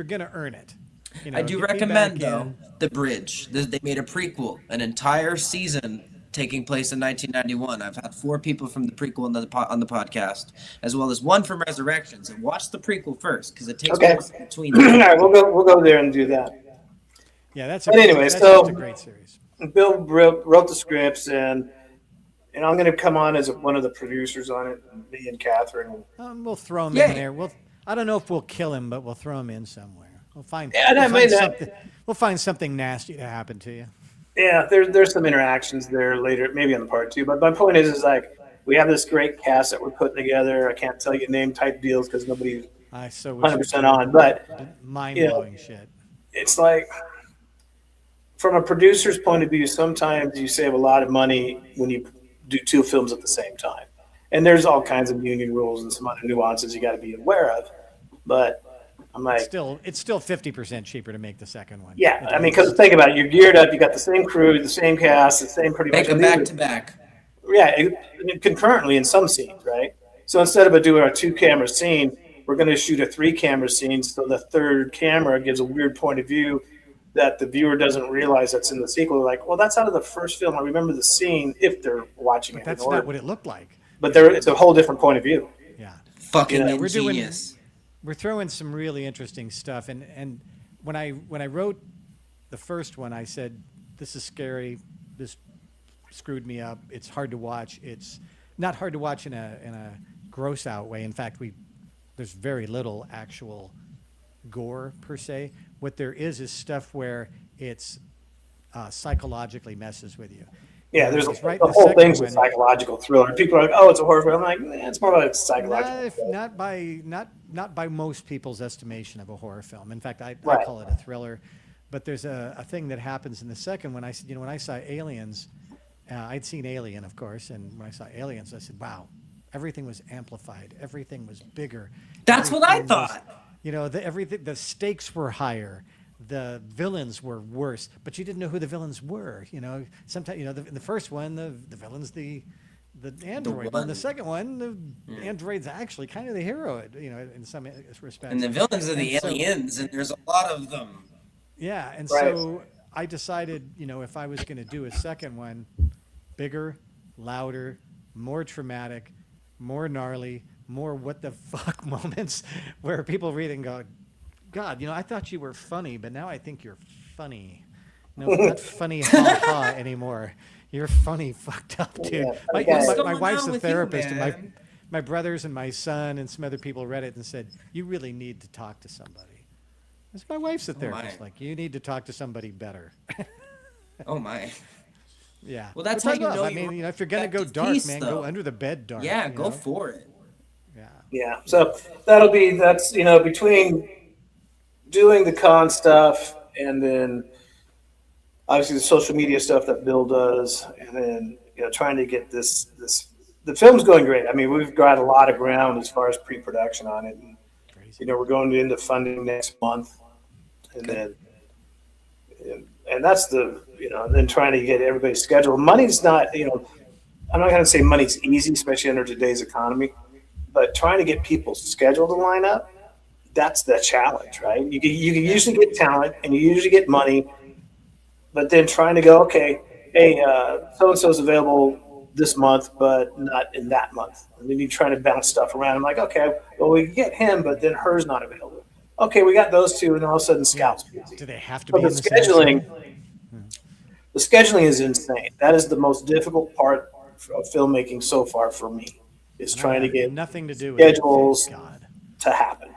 gonna earn it. I do get me recommend back though in. The Bridge. They made a prequel, an entire season taking place in 1991. I've had 4 people from the prequel on the podcast, as well as 1 from Resurrections. And watch the prequel first because it takes place between. All right, we'll go there and do that. Yeah, that's just a great series. Bill wrote the scripts, and I'm going to come on as one of the producers on it. Me and Catherine. We'll throw him in there. I don't know if we'll kill him, but we'll throw him in somewhere. We'll find something nasty to happen to you. Yeah, there's some interactions there later, maybe on the part 2. But my point is like we have this great cast that we're putting together. I can't tell you name type deals because nobody's 100% on. But mind-blowing shit. It's like from a producer's point of view, sometimes you save a lot of money when you do 2 films at the same time. And there's all kinds of union rules and some other nuances you got to be aware of. But I'm like, it's still 50% cheaper to make the second one. Yeah, I mean, because think about it, you're geared up, you got the same crew, the same cast, the same pretty much. Make them back to back. Yeah, concurrently in some scenes, right? So instead of doing a 2-camera scene, we're going to shoot a 3-camera scene, so the third camera gives a weird point of view that the viewer doesn't realize that's in the sequel. They're like, well, that's out of the first film. I remember the scene if they're watching it. That's not what it looked like. But it's a whole different point of view. Yeah. Fucking ingenious. We're throwing some really interesting stuff, and when I wrote the first one, I said, "This is scary. This screwed me up. It's hard to watch. It's not hard to watch in a gross out way. In fact, there's very little actual gore per se. What there is stuff where it's psychologically messes with you. Yeah, there's right the whole thing's a psychological thriller. People are like, "Oh, it's a horror film." I'm like, it's more like a psychological. Not by most people's estimation of a horror film. In fact, I call it a thriller. But there's a thing that happens in the second when I saw Aliens, I'd seen Alien, of course, and when I saw Aliens, I said, "Wow, everything was amplified. Everything was bigger." That's what I thought. The stakes were higher. The villains were worse, but you didn't know who the villains were. Sometimes in the first one, the villain's the android. In the second one, the android's actually kind of the hero. In some respects. And the villains are the aliens, and there's a lot of them. Yeah, and so I decided, if I was going to do a second one, bigger, louder, more traumatic, more gnarly, more what the fuck moments where people read and go, God, I thought you were funny, but now I think you're funny. No, not funny ha anymore. You're funny fucked up, dude. My wife's a therapist, and my brothers and my son and some other people read it and said, "You really need to talk to somebody." It's my wife's a therapist. my. Like, you need to talk to somebody better. Oh my. Yeah. Well, that's Which how I you love. know I you mean, wrote you know, if you're gonna go effective dark, piece, man, though. go under the bed dark. Yeah, you go know? for it. Yeah. Yeah. So that's, between doing the con stuff and then obviously the social media stuff that Bill does, and then, trying to get this the film's going great. I mean, we've got a lot of ground as far as pre-production on it. And, Crazy. we're going into funding next month, and Good. then and that's and then trying to get everybody's schedule. Money's not, I'm not going to say money's easy, especially under today's economy, but trying to get people's schedule to line up, that's the challenge, right? You can usually get talent and you usually get money, but then trying to go, okay, hey, so and so's available this month, but not in that month. And then you're trying to bounce stuff around. I'm like, okay, well, we can get him, but then her's not available. Okay, we got those two, and all of a sudden, Yeah. Scout's busy. Do they have to So be in the same scene? the scheduling is insane. That is the most difficult part of filmmaking so far for me, is And I trying to have get nothing to do with it, schedules thank God. to happen.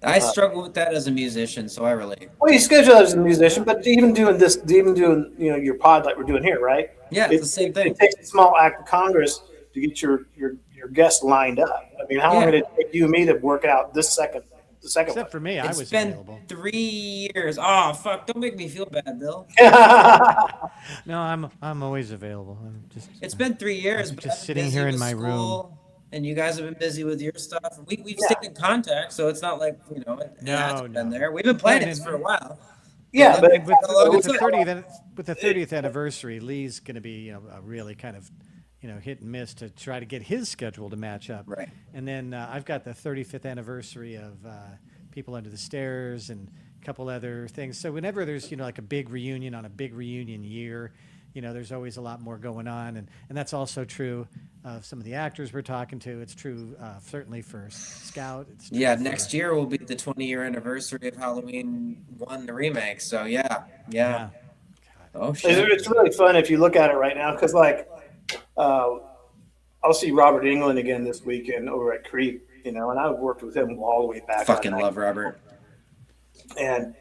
I struggle with that as a musician, so I relate. Well, you schedule as a musician, but even doing your pod like we're doing here, right? Yeah, it's the same thing. It takes a small act of Congress to get your guests lined up. I mean, how long Yeah. did it take you and me to work out the second Except one? for me, I It's was been available. 3 years. Oh fuck! Don't make me feel bad, Bill. No, I'm always available. I'm just It's been 3 years, I'm but just I've been sitting busy here in with my room. school, and you guys have been busy with your stuff. We've Yeah. stayed in contact, so it's not like it hasn't been No. there. We've been planning and this then- for a while. Yeah, but And with, How long with it the took. 30th anniversary, Lee's going to be a really kind of hit and miss to try to get his schedule to match up. Right. And then I've got the 35th anniversary of People Under the Stairs and a couple other things. So whenever there's like a big reunion on a big reunion year, there's always a lot more going on, and that's also true of some of the actors we're talking to. It's true certainly for Scout. It's true Yeah, for- next year will be the 20-year anniversary of Halloween 1, the remake. So yeah. Yeah. Oh shit. it's really fun if you look at it right now, because I'll see Robert England again this weekend over at Creep, and I've worked with him all the way back. Fucking love Robert. And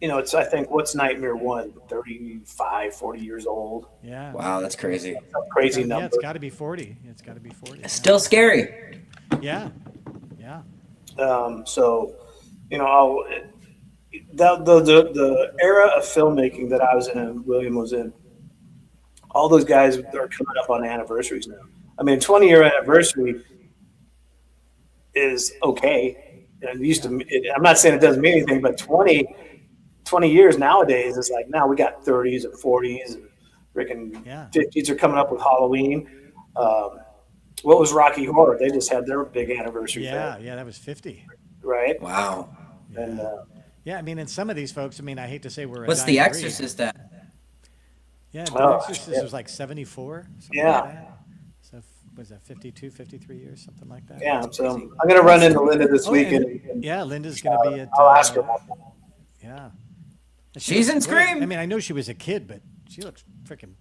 it's, I think, what's Nightmare 1, 35, 40 years old. Yeah. Wow, that's crazy. A crazy Yeah, number. it's got to be 40. It's got to be 40. Still scary. Yeah. Yeah. So, I'll, the era of filmmaking that I was in and William was in, all those guys are coming up on anniversaries now. I mean, 20-year anniversary is okay. And I'm not saying it doesn't mean anything, but 20 years nowadays is like, now we got 30s and 40s and freaking 50s are coming up with Halloween. What was Rocky Horror? They just had their big anniversary. Yeah, that was 50. Right. Wow. And Yeah, I mean, and some of these folks, I hate to say we're a What's dying The breed. Exorcist at? Yeah, The Oh, Exorcist shit. was like 74. Something Yeah. Like that. So was that 52, 53 years, something like that? yeah, so I'm going to run into Linda this Oh, weekend. and- yeah, Linda's going to be at. I'll ask her about that. Yeah. And She's looks in great. Scream. I mean, I know she was a kid, but she looks freaking.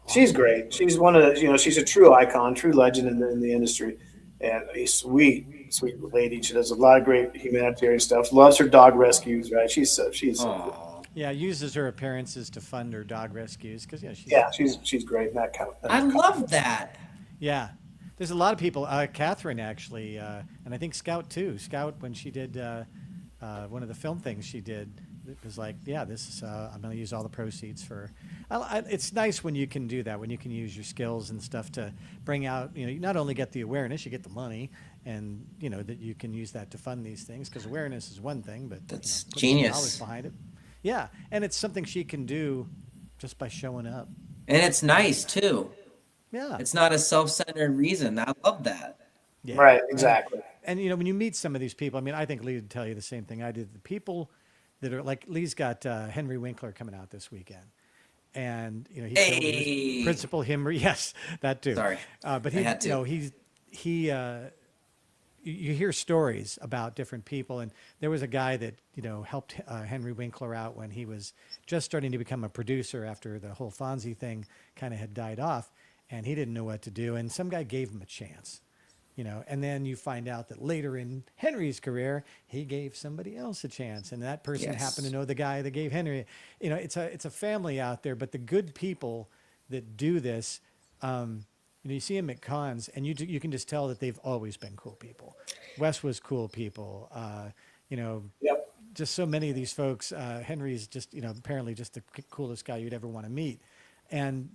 She's great. She's one of the, she's a true icon, true legend in the industry, and a sweet lady. She does a lot of great humanitarian stuff. Loves her dog rescues, right? She's Aw. Yeah, uses her appearances to fund her dog rescues because she's great in that kind of thing. I love that. Yeah, there's a lot of people. Catherine actually, and I think Scout too. Scout, when she did one of the film things she did, it was like, yeah, this is. I'm going to use all the proceeds for. It's nice when you can do that, when you can use your skills and stuff to bring out. You not only get the awareness, you get the money, and that you can use that to fund these things. Because awareness is one thing, but That's putting some genius. dollars behind it. Yeah, and it's something she can do just by showing up. And it's nice too. Yeah, It's not a self-centered reason. I love that. yeah. Right, exactly. And when you meet some of these people, I think Lee would tell you the same thing I did. The people that are like Lee's got Henry Winkler coming out this weekend, and he killed Hey. his principal Henry. Yes, that too. Sorry. But I had to. You hear stories about different people, and there was a guy that helped Henry Winkler out when he was just starting to become a producer after the whole Fonzie thing kind of had died off, and he didn't know what to do, and some guy gave him a chance. you know, and then you find out that later in Henry's career, he gave somebody else a chance, and that person happened to know the guy that gave Henry. You know, it's a family out there, but the good people that do this, you know, you see them at cons, and you can just tell that they've always been cool people. Wes was cool people. You know, Yep. just so many of these folks. Henry's just, you know, apparently just the coolest guy you'd ever want to meet, and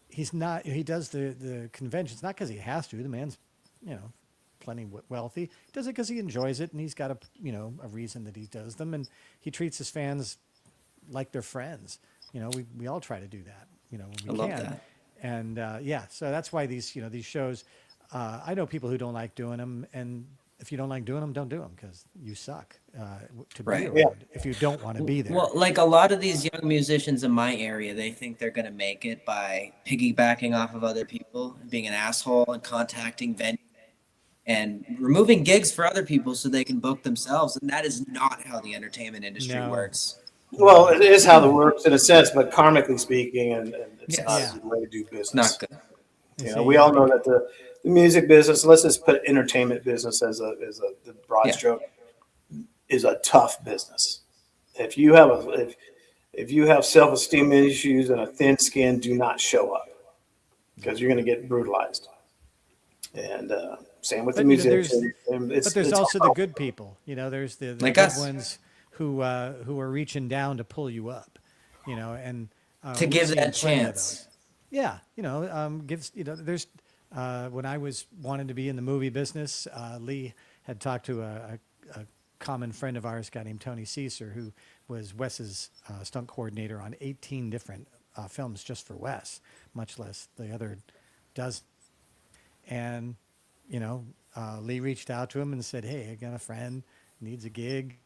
he's not. He does the conventions not because he has to. The man's, you know, plenty wealthy. He does it because he enjoys it, and he's got a reason that he does them, and he treats his fans like they're friends. You know, we all try to do that. You know, when we I love can. that. And yeah, so that's why these shows. I know people who don't like doing them, and if you don't like doing them, don't do them because you suck to be Right. around. Yeah. If you don't want to be there. Well, like a lot of these young musicians in my area, they think they're going to make it by piggybacking off of other people, being an asshole and contacting venues and removing gigs for other people so they can book themselves. And that is not how the entertainment industry No. works. Well, it is how it works in a sense, but karmically speaking, and it's Yes. not Yeah. a good way to do business. Not good. You You see, know, we all know that the music business, let's just put entertainment business as the broad Yeah. stroke, is a tough business. If you have if you have self-esteem issues and a thin skin, do not show up because you're going to get brutalized. And same with the But, you know, musicians. but there's also the good people. You know, there's the Like good us. ones who are reaching down to pull you up. You know, and To we've give seen that plenty of chance. those. Yeah, you know, there's when I was wanting to be in the movie business, Lee had talked to a common friend of ours, a guy named Tony Caesar, who was Wes's stunt coordinator on 18 different films just for Wes, much less the other dozen. And, you know, Lee reached out to him and said, "Hey, I got a friend, needs a gig.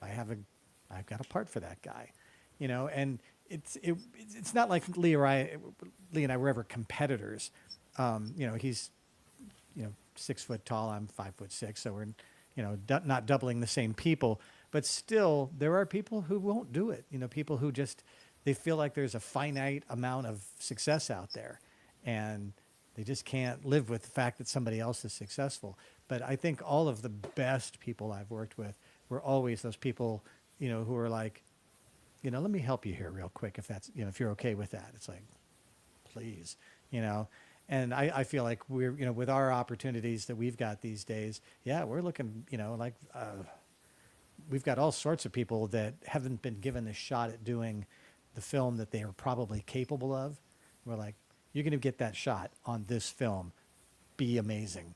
I've got a part for that guy," you know, and it's not like Lee and I were ever competitors. You know, he's, you know, 6 foot tall. I'm 5'6", so we're, you know, not doubling the same people, but still there are people who won't do it. You know, people who just, they feel like there's a finite amount of success out there, and they just can't live with the fact that somebody else is successful. But I think all of the best people I've worked with were always those people, you know, who are like, you know, let me help you here real quick if that's, you know, if you're okay with that. It's like, please, you know. And I feel like we're, you know, with our opportunities that we've got these days, yeah, we're looking, you know, like we've got all sorts of people that haven't been given a shot at doing the film that they are probably capable of. We're like, you're going to get that shot on this film. Be amazing,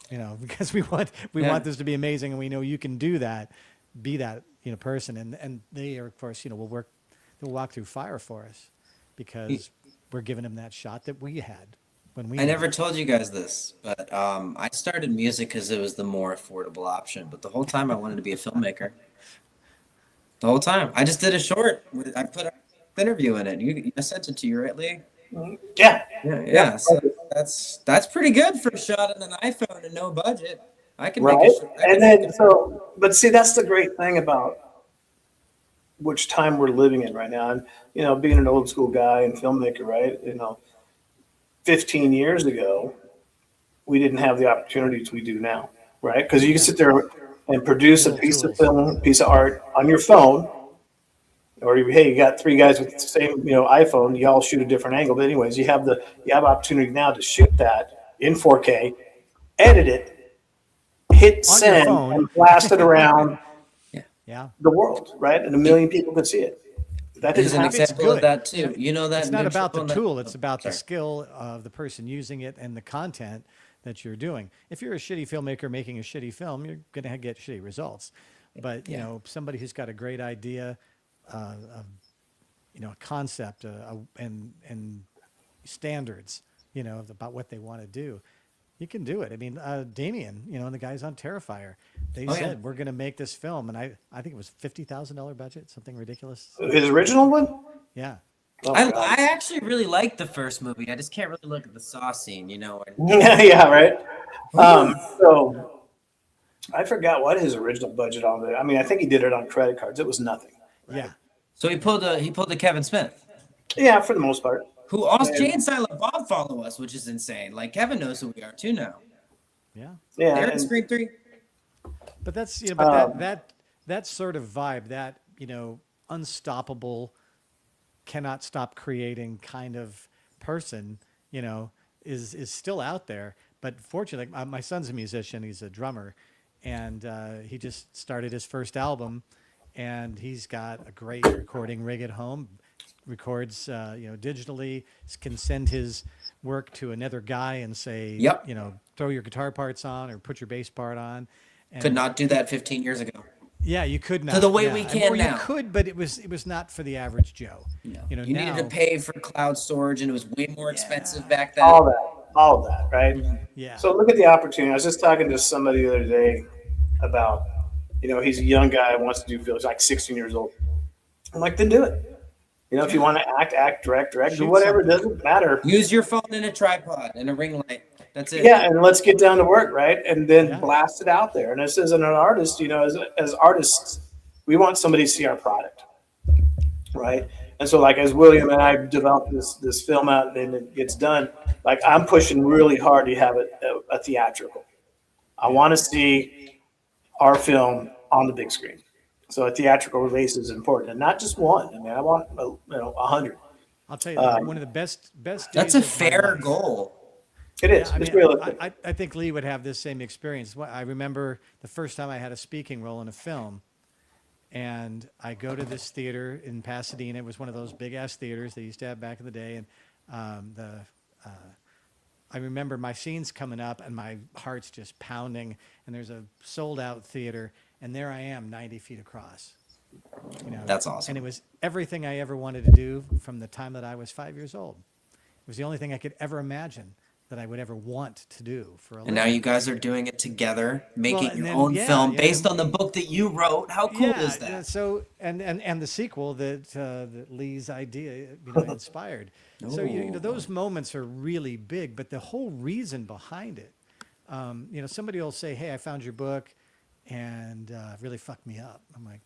you know, because we want this to be amazing, and we know you can do that. Be that, you know, person, and they are, of course, you know, they'll walk through fire for us because we're giving them that shot that we had when we. I never told you guys this, but I started music because it was the more affordable option. But the whole time I wanted to be a filmmaker. The whole time. I just did a short. I put an interview in it. I sent it to you, right, Lee? Yeah. Yeah. So that's pretty good for a shot on an iPhone and no budget. I can Right. make a short. And then but see, that's the great thing about which time we're living in right now. And, you know, being an old school guy and filmmaker, right? You know, 15 years ago, we didn't have the opportunities we do now, right? Because you can sit there and produce a piece of film, piece of art on your phone, or hey, you got 3 guys with the same, you know, iPhone, you all shoot a different angle. But anyways, you have opportunity now to shoot that in 4K, edit it, hit On your send, phone. and blast it around Yeah. the world, right? And 1 million people could see it. That There's didn't an happen. example of good. that too. You know that It's not new about the triple tool. net- It's about the Sorry. skill of the person using it and the content that you're doing. If you're a shitty filmmaker making a shitty film, you're going to get shitty results. But, you know, somebody who's got a great idea, you know, a concept and standards, you know, about what they want to do, you can do it. I mean, Damien, you know, and the guys on Terrifier, they said, we're going to make this film. And I think it was $50,000 budget, something ridiculous. His original one? Yeah. Oh, I God. actually really liked the first movie. I just can't really look at the Saw scene, you know. And Yeah, right. So I forgot what his original budget on it. I mean, I think he did it on credit cards. It was nothing. Yeah. so he pulled a Kevin Smith, Yeah, for the most part. who also Jay and Silent Bob follow us, which is insane. Like Kevin knows who we are too now. Yeah. Yeah, They're in and Scream 3. But that's but Um, that sort of vibe, that unstoppable, cannot stop creating kind of person, you know, is still out there. But fortunately, my son's a musician; he's a drummer, and he just started his first album, and he's got a great recording rig at home. Records, digitally. Can send his work to another guy and say, Yep. throw your guitar parts on or put your bass part on, Could and not do that 15 years ago. yeah, you could To the not. way Yeah, we can or you now. could, but it was not for the average Joe. No. You needed to Now, pay for cloud storage, and it was way more expensive yeah, back then. all of that, right? yeah, So look at the opportunity. I was just talking to somebody the other day about, he's a young guy, wants to do film. He's like 16 years old. I'm like, then do it. If you want to act, direct, do Shoot whatever. It something. doesn't matter. Use your phone and a tripod and a ring light. That's it. Yeah, and let's get down to work, right? And then Yeah. blast it out there. And this as an artist, as artists, we want somebody to see our product, right? And so, like, as William and I develop this film out and it gets done, like, I'm pushing really hard to have a theatrical. I want to see our film on the big screen. So a theatrical release is important, and not just one. I mean, I want 100. I'll tell you, one of the best That's days a of my fair life. goal. It is. Yeah, I It's mean, realistic. I think Lee would have this same experience. I remember the first time I had a speaking role in a film, and I go to this theater in Pasadena. It was one of those big ass theaters they used to have back in the day, and I remember my scenes coming up, and my heart's just pounding. And there's a sold out theater, and there I am, 90 feet across. That's awesome. And it was everything I ever wanted to do from the time that I was 5 years old. It was the only thing I could ever imagine that I would ever want to do for a living. And now you guys are doing it together, making and your then- own yeah, film yeah, based and- on the book that you wrote. How cool is yeah, that? so and the sequel that Lee's idea inspired. So those moments are really big, but the whole reason behind it, somebody will say, "Hey, I found your book, and really fucked me up." I'm like,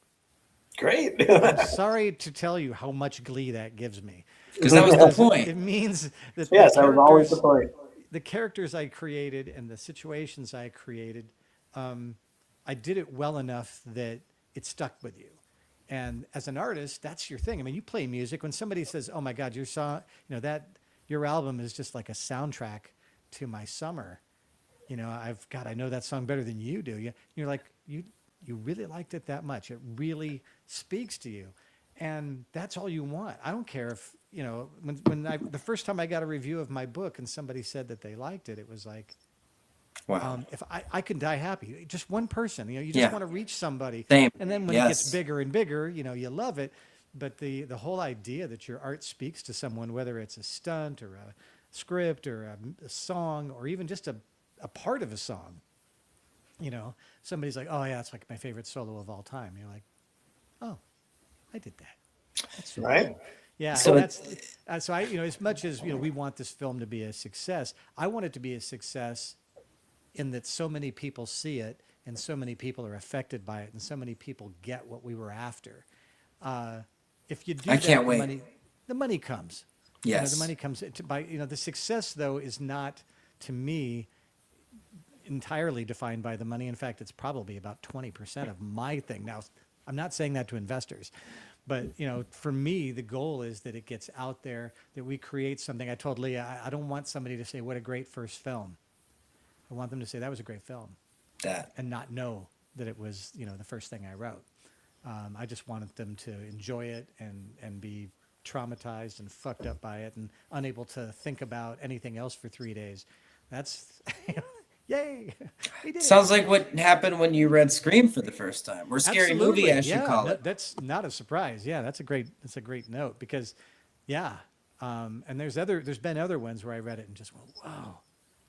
Great. I'm sorry to tell you how much glee that gives me. Because that was the point. It means that Yes, that was always the point. the characters I created and the situations I created, I did it well enough that it stuck with you. And as an artist, that's your thing. I mean, you play music. When somebody says, "Oh my God, your song, your album is just like a soundtrack to my summer," I know that song better than you do. You're like, you really liked it that much. It really speaks to you. And that's all you want. I don't care if, the first time I got a review of my book and somebody said that they liked it, it was like, Wow. if I can die happy, just one person, you just Yeah. want to reach somebody. Same. And then when it gets Yes. bigger and bigger, you love it. But the whole idea that your art speaks to someone, whether it's a stunt or a script or a song or even just a part of a song, somebody's like, "Oh yeah, it's like my favorite solo of all time." And you're like, "Oh, I did that." That's so Right. cool. Yeah. So And that's so I as much as we want this film to be a success, I want it to be a success in that so many people see it and so many people are affected by it and so many people get what we were after. If you do I that, can't wait. the money comes. Yes. The money comes by the success though is not, to me, entirely defined by the money. In fact, it's probably about 20% of my thing. Now, I'm not saying that to investors, but for me, the goal is that it gets out there, that we create something. I told Leah, I don't want somebody to say, "What a great first film." I want them to say, "That was a great film," That. and not know that it was, the first thing I wrote. I just wanted them to enjoy it and be traumatized and fucked up by it and unable to think about anything else for 3 days. That's yay. We did it. Sounds like what happened when you read Scream for the first time, or Scary Movie, as you call it. That's not a surprise. Yeah, that's a great note because, and there's been other ones where I read it and just went, "Whoa,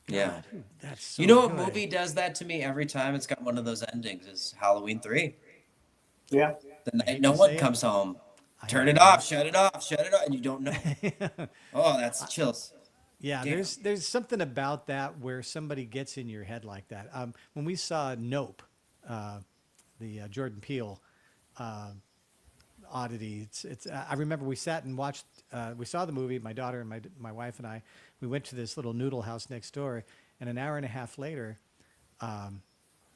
Yeah. God, dude, that's so You know what good." movie does that to me every time? It's got one of those endings. Is Halloween 3. Yeah. The night no to one say it. comes home. Turn haven't it off, shut it off, and you don't know. Oh, that's chills. Yeah, Damn. there's something about that where somebody gets in your head like that. When we saw Nope, the Jordan Peele oddity, I remember we sat and watched. We saw the movie. My daughter and my wife and I. We went to this little noodle house next door, and an hour and a half later,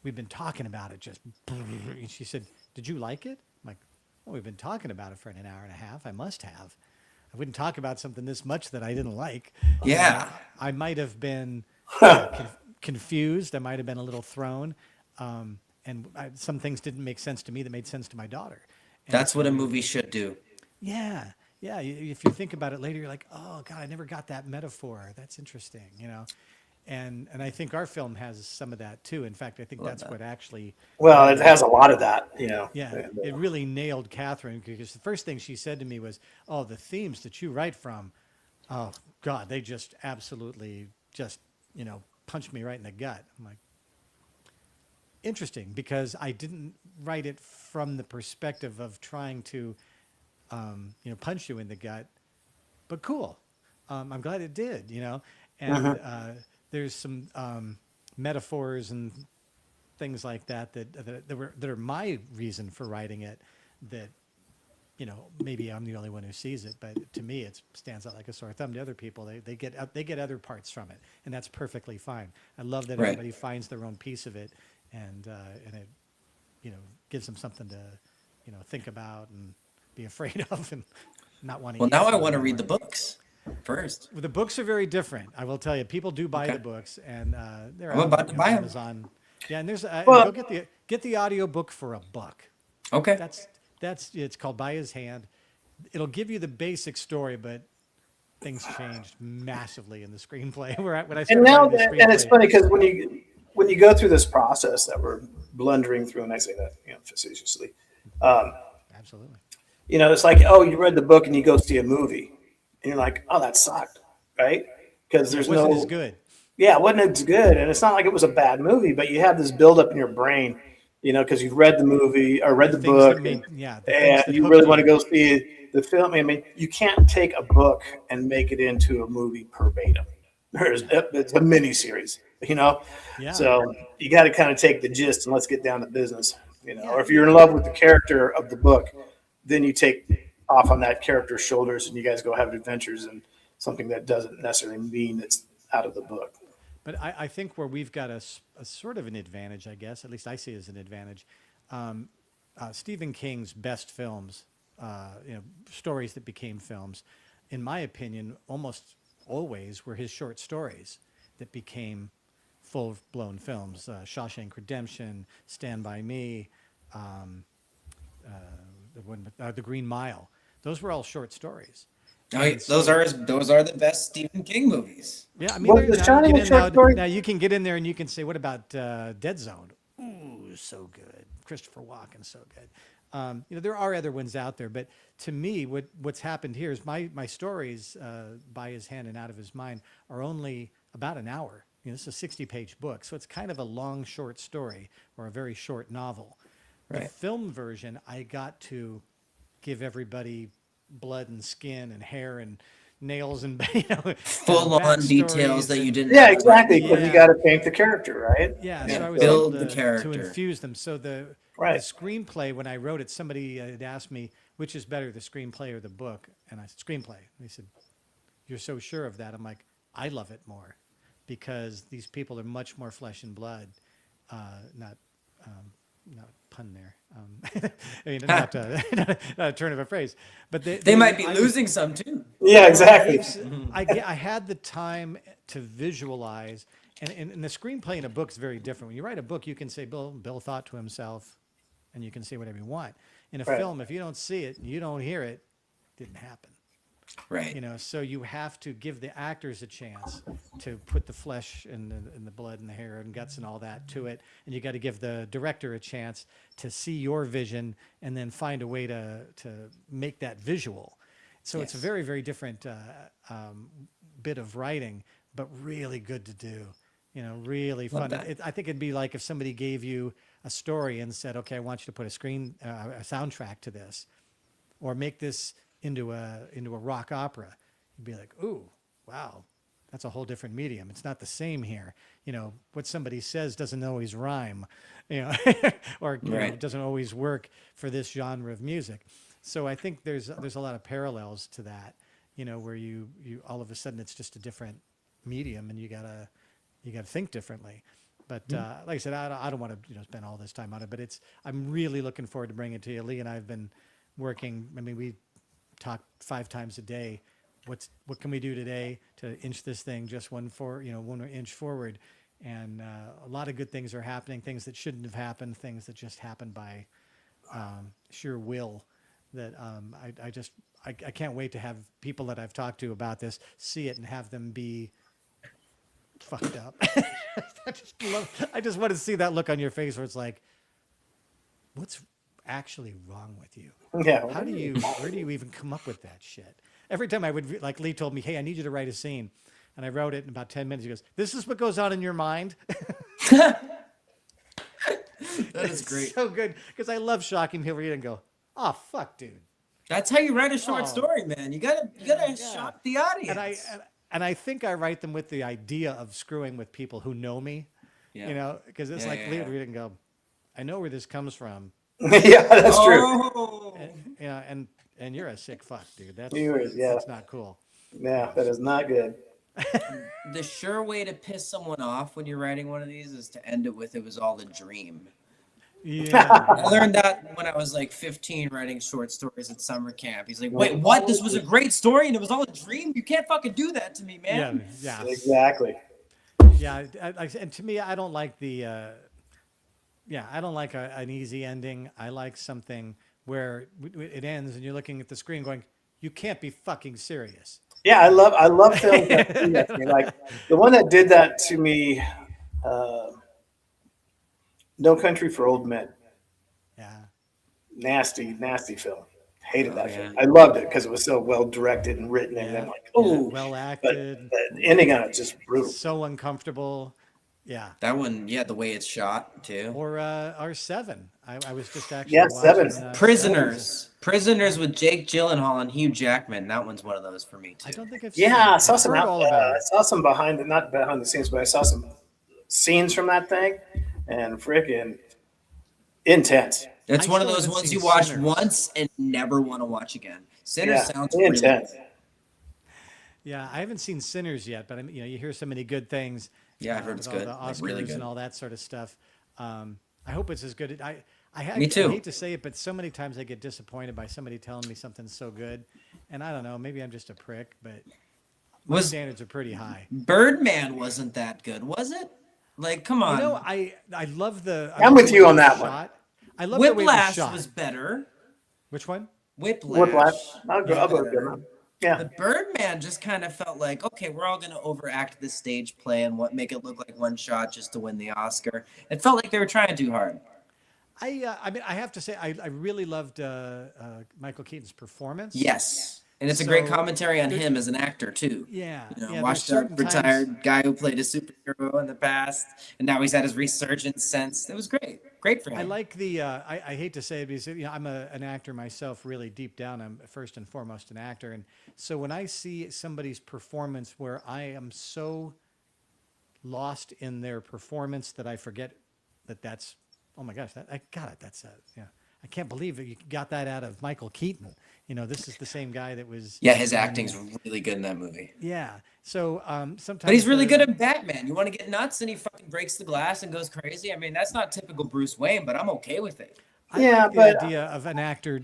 we've been talking about it just, and she said, did you like it? I'm like, well, we've been talking about it for an hour and a half. I must have. I wouldn't talk about something this much that I didn't like. Yeah. I might have been confused. I might have been a little thrown. Some things didn't make sense to me that made sense to my daughter. And That's what a movie should do. yeah. Yeah. If you think about it later, you're like, oh God, I never got that metaphor. That's interesting, And I think our film has some of that too. In fact, I think that's what actually. Well, it has a lot of that, Yeah, it really nailed Catherine, because the first thing she said to me was, "Oh, the themes that you write from, oh God, they just absolutely just punched me right in the gut." I'm like, interesting, because I didn't write it from the perspective of trying to, punch you in the gut, but cool. I'm glad it did, and there's some metaphors and things like that that are my reason for writing it, that maybe I'm the only one who sees it, but to me it stands out like a sore thumb. To other people, they get other parts from it, and that's perfectly fine. I love that everybody finds their own piece of it, and it gives them something to think about and be afraid of and not want to. Well, now I want to read the books first. The books are very different. I will tell you, people do buy the books, and they're I'm about to buy them. Amazon. Yeah, and there's Well, go get the audio book for $1. Okay. That's it's called By His Hand. It'll give you the basic story, but things changed massively in the screenplay. When I started writing the screenplay, and it's funny because when you go through this process that we're blundering through, and I say that facetiously, absolutely. It's like, oh, you read the book and you go see a movie, and you're like, oh, that sucked, right? Because there's It wasn't as good. Yeah, it wasn't as good, and it's not like it was a bad movie, but you have this buildup in your brain, because you've read the movie or read the book, and you really want to go see the film. I mean, you can't take a book and make it into a movie verbatim. It's a mini series, Yeah. So you got to kind of take the gist and let's get down to business, Or if you're in love with the character of the book, then you take off on that character's shoulders and you guys go have adventures and something that doesn't necessarily mean it's out of the book. But I think where we've got a sort of an advantage, I guess, at least I see it as an advantage, Stephen King's best films, stories that became films, in my opinion, almost always were his short stories that became full-blown films. Shawshank Redemption, Stand By Me, The Green Mile. Those were all short stories. Those are the best Stephen King movies. Yeah, I mean, now you can get in there and you can say, what about Dead Zone? Ooh, so good. Christopher Walken, so good. There are other ones out there, but to me, what's happened here is my stories, By His Hand and Out of His Mind, are only about an hour. This is a 60-page book, so it's kind of a long, short story or a very short novel. Right. The film version, I got to give everybody blood and skin and hair and nails and full on details that you didn't. Yeah, exactly. Because you got to paint the character, right? Yeah, so I was build able the character to infuse them. So the screenplay, when I wrote it, somebody had asked me which is better, the screenplay or the book, and I said screenplay. And they said, "You're so sure of that?" I'm like, I love it more because these people are much more flesh and blood, not pun there. I mean, not a turn of a phrase, but they might be losing some too. Yeah, exactly. I had the time to visualize, and the screenplay in a book is very different. When you write a book, you can say Bill thought to himself, and you can say whatever you want. In a film, if you don't see it, you don't hear it, it didn't happen. Right. So you have to give the actors a chance to put the flesh and the blood and the hair and guts and all that to it. And you got to give the director a chance to see your vision and then find a way to make that visual. So it's a very, very different bit of writing, but really good to do. Really fun. I think it'd be like if somebody gave you a story and said, okay, I want you to put a soundtrack to this, or make this into a rock opera. You'd be like, ooh, wow, that's a whole different medium. It's not the same here. What somebody says doesn't always rhyme, or doesn't always work for this genre of music. So I think there's a lot of parallels to that, where you all of a sudden it's just a different medium and you gotta think differently. But like I said, I don't want to spend all this time on it. But I'm really looking forward to bringing it to you. Lee and I have been working. I mean, we talk 5 times a day. What can we do today to inch this thing just one inch forward? And a lot of good things are happening. Things that shouldn't have happened. Things that just happened by sheer will. That I can't wait to have people that I've talked to about this see it and have them be fucked up. I just want to see that look on your face where it's like, what's actually wrong with you? Yeah. Where do you even come up with that shit? Every time I would, like Lee told me, hey, I need you to write a scene. And I wrote it in about 10 minutes. He goes, this is what goes on in your mind? That is great. So good. Because I love shocking people and go, oh, fuck, dude. That's how you write a short story, man. You gotta shock the audience. And I think I write them with the idea of screwing with people who know me, because it's Lee would read it and go, I know where this comes from. Yeah, that's true. And you're a sick fuck, dude. That's not cool. Yeah, that is not good. The sure way to piss someone off when you're writing one of these is to end it with "it was all a dream." Yeah, I learned that when I was like 15, writing short stories at summer camp. He's like, "Wait, what? This was a great story, and it was all a dream? You can't fucking do that to me, man." Yeah, exactly. Yeah, and to me, I don't like the. I don't like an easy ending. I like something where it ends and you're looking at the screen going, "You can't be fucking serious." Yeah, I love films that do that to me. Like the one that did that to me, No Country for Old Men. Yeah. Nasty film. Hated that film. Yeah. I loved it because it was so well directed and written, and I'm like, oh, well acted. But the ending on it just brutal. So uncomfortable. Yeah. That one, the way it's shot too. Or R7. I was just actually watching, Seven. Prisoners with Jake Gyllenhaal and Hugh Jackman. That one's one of those for me too. I don't think I've seen I saw some. I saw some not behind the scenes, but I saw some scenes from that thing, and freaking intense. It's one of those ones you watch once and never want to watch again. Sinners sounds really intense. Yeah, I haven't seen Sinners yet, but you hear so many good things. Yeah, I've heard it's good. The Oscars really good. And all that sort of stuff. I hope it's as good. Me too. I hate to say it, but so many times I get disappointed by somebody telling me something's so good, and I don't know. Maybe I'm just a prick, but my standards are pretty high. Birdman wasn't that good, was it? Like, come on. I love the. I'm with you on that one. I love Whiplash the way it was better. Which one? Whiplash. I'll go with them. Yeah. The Birdman just kind of felt like, okay, we're all going to overact this stage play and make it look like one shot just to win the Oscar. It felt like they were trying too hard. I mean, I have to say, I really loved Michael Keaton's performance. Yes. And it's a great commentary on him as an actor, too. Yeah. Watched a retired guy who played a superhero in the past, and now he's had his resurgence since. It was great. Great for him. I like the, I hate to say it because I'm an actor myself, really deep down. I'm first and foremost an actor. And so when I see somebody's performance where I am so lost in their performance that I forget that's, oh my gosh, I got it. That's I can't believe you got that out of Michael Keaton. This is the same guy that was. Yeah, his acting's really good in that movie. Yeah. So sometimes. But he's really good at Batman. You want to get nuts and he fucking breaks the glass and goes crazy. I mean, that's not typical Bruce Wayne, but I'm okay with it. I like the idea of an actor,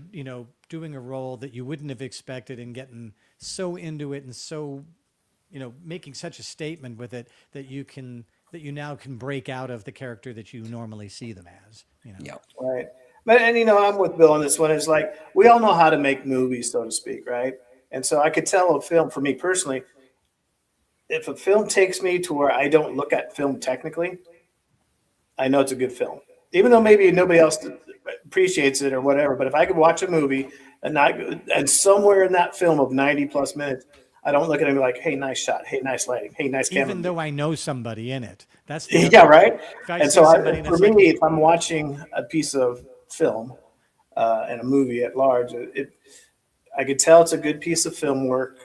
doing a role that you wouldn't have expected and getting so into it and so, making such a statement with it that you now can break out of the character that you normally see them as. Yeah. Right. But I'm with Bill on this one. It's like we all know how to make movies, so to speak, right? And so I could tell a film, for me personally, if a film takes me to where I don't look at film technically, I know it's a good film. Even though maybe nobody else appreciates it or whatever, but if I could watch a movie and somewhere in that film of 90 plus minutes, I don't look at it and be like, hey, nice shot. Hey, nice lighting. Hey, nice camera. Even though I know somebody in it. That's right. And so for me, if I'm watching a piece of film and a movie at large, I could tell it's a good piece of film work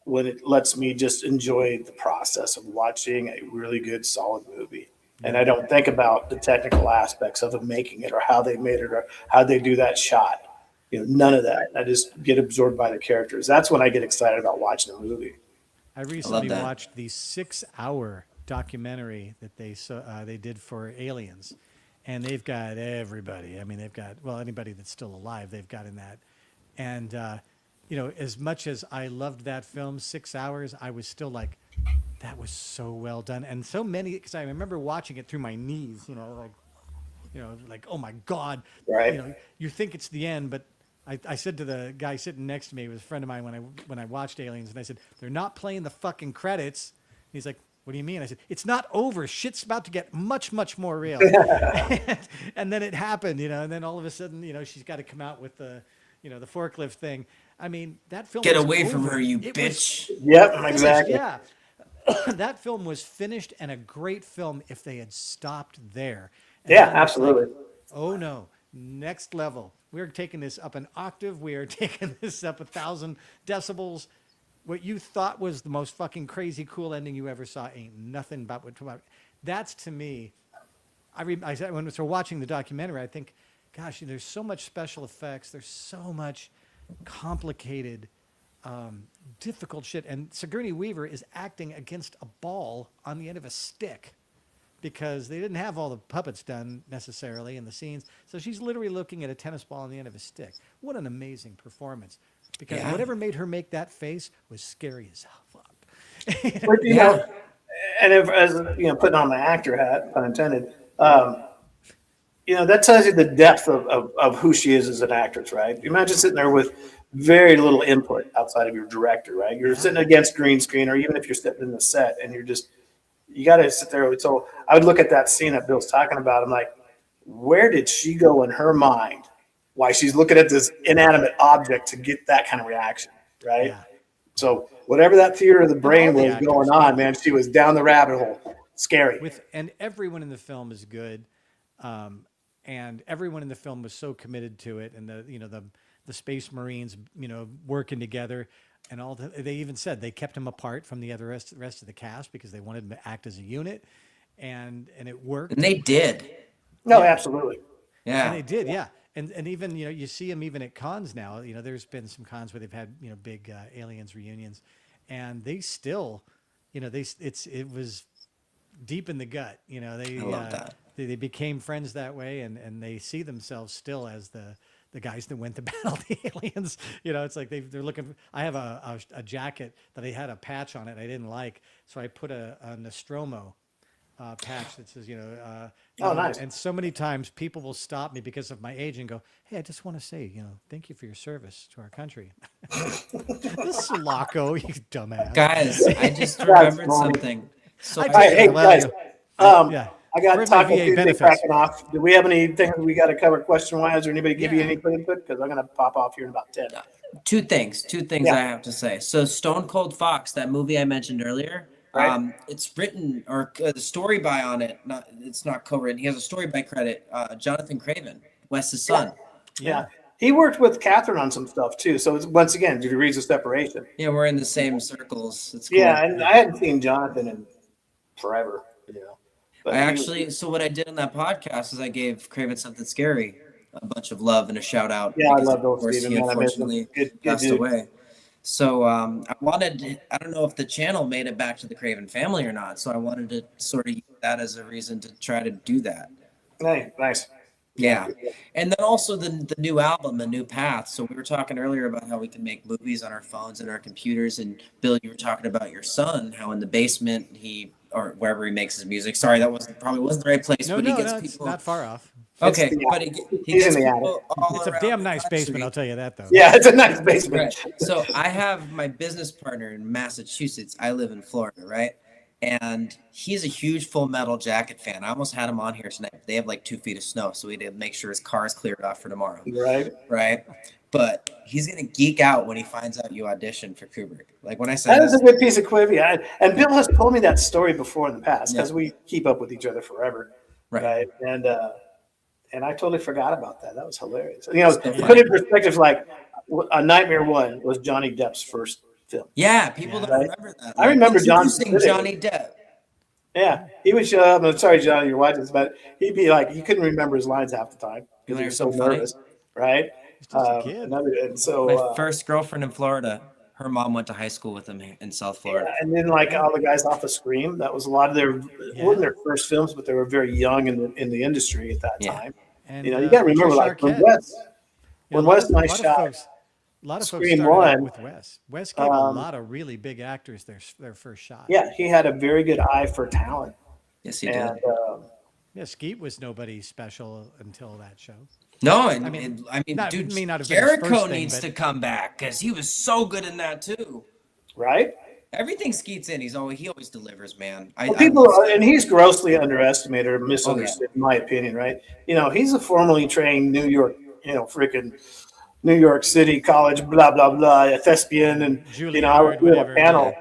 when it lets me just enjoy the process of watching a really good, solid movie. And I don't think about the technical aspects of it making it or how they made it or how they do that shot. None of that. I just get absorbed by the characters. That's when I get excited about watching a movie. I recently watched the 6-hour documentary that they did for Aliens, and they've got everybody. I mean, they've got anybody that's still alive. They've got in that, and as much as I loved that film, 6 hours, I was still like, that was so well done, and so many, because I remember watching it through my knees. Like oh my God, Right. You think it's the end, but I said to the guy sitting next to me, it was a friend of mine when I watched Aliens, and I said, they're not playing the fucking credits. He's like, what do you mean? I said, it's not over. Shit's about to get much, much more real. and then it happened, and then all of a sudden, she's got to come out with the forklift thing. I mean, that film Get was away from over. her, you It bitch. Yep, finished, exactly. yeah. That film was finished and a great film if they had stopped there. And Yeah, then it's like, absolutely. oh no, next level. We're taking this up an octave. We are taking this up 1,000 decibels. What you thought was the most fucking crazy cool ending you ever saw ain't nothing but what. That's to me. I said when we're watching the documentary, I think, gosh, there's so much special effects. There's so much complicated, difficult shit. And Sigourney Weaver is acting against a ball on the end of a stick, because they didn't have all the puppets done necessarily in the scenes. So she's literally looking at a tennis ball on the end of a stick. What an amazing performance. Because whatever made her make that face was scary as fuck. But, and as putting on the actor hat, pun intended, that tells you the depth of who she is as an actress, right? You imagine sitting there with very little input outside of your director, right? You're sitting against green screen, or even if you're sitting in the set and you got to sit there. So I would look at that scene that Bill's talking about. I'm like, where did she go in her mind? Why she's looking at this inanimate object to get that kind of reaction, right? Yeah. So whatever that theater of the brain was going on, man, she was down the rabbit hole. Scary. And everyone in the film is good, and everyone in the film was so committed to it, and the Space Marines, working together. And they even said they kept him apart from the rest of the cast because they wanted him to act as a unit, and it worked. And they did. No, absolutely. Yeah. And they did, yeah. And even you see them even at cons now. There's been some cons where they've had big Aliens reunions, and they still, it was deep in the gut. I love that. They became friends that way, and they see themselves still as the guys that went to battle the aliens. It's like they're looking. I have a jacket that I had a patch on it I didn't like, so I put a Nostromo patch that says, oh, nice. And so many times people will stop me because of my age and go, hey, I just want to say, thank you for your service to our country. This Sulaco, you dumbass. Guys, I just remembered something. So hey, guys. Yeah. I got Where's my Taco VA Tuesday benefits? cracking off. Do we have anything we got to cover question-wise, or anybody give you any input? Because I'm going to pop off here in about 10. Two things I have to say. So Stone Cold Fox, that movie I mentioned earlier, right. It's written, or the story by on it, it's not co-written. He has a story by credit, Jonathan Craven, Wes's son. Yeah. He worked with Catherine on some stuff too. So it's, once again, degrees of separation. Yeah, we're in the same circles. It's cool. Yeah, and I hadn't seen Jonathan in forever. But so what I did on that podcast is I gave Craven Something Scary a bunch of love and a shout out. Yeah, I love those. Of course, Steven, he man, unfortunately passed away. So I don't know if the channel made it back to the Craven family or not. So I wanted to sort of use that as a reason to try to do that. Nice. Yeah. And then also the new album, A New Path. So we were talking earlier about how we can make movies on our phones and our computers. And Bill, you were talking about your son, how in the basement or wherever he makes his music. Sorry, that probably wasn't the right place. No, but he gets it's people not far off. Okay, but he gets people all It's a damn nice basement, I'll tell you that, though. Yeah, it's a nice basement. Right. So I have my business partner in Massachusetts. I live in Florida, right? And he's a huge Full Metal Jacket fan. I almost had him on here tonight. They have like 2 feet of snow, so we had to make sure his car is cleared off for tomorrow. Right. But he's gonna geek out when he finds out you auditioned for Kubrick. Like when I said that is a good piece of quivia. And Bill has told me that story before in the past because we keep up with each other forever. Right. And I totally forgot about that. That was hilarious. To put in perspective, like A Nightmare 1 was Johnny Depp's first film. Yeah, people don't remember that. I remember Johnny Depp. Yeah, he would show up. I'm sorry, Johnny, you're watching this, but he'd be like, he couldn't remember his lines half the time because he was so nervous, right? He's just a kid. And so my first girlfriend in Florida. Her mom went to high school with him in South Yeah, Florida. and then like all the guys off of Scream, that was a lot of their Yeah. wasn't their first films, but they were very young in the industry at that Yeah. time. And You know, you got to remember Patricia like when Arquette. Wes You know, when Wes and I shot a lot of folks Scream started out One, with Wes. Wes gave a um, lot of really big actors their first shot. yeah, he had a very good eye for talent, Yes, he and did. Yeah, Skeet was nobody special until that show. No, I mean, dude, may not have been his Jericho first thing, needs but to come back because he was so good in that too. right. Everything Skeet's in, he always delivers, man. Well, I people, love Skeet. and he's grossly underestimated or Oh yeah, misunderstood, in my opinion. Right? You know, he's a formally trained New York, freaking New York City college, blah blah blah, a thespian, and I was Juilliard, doing a whatever. panel.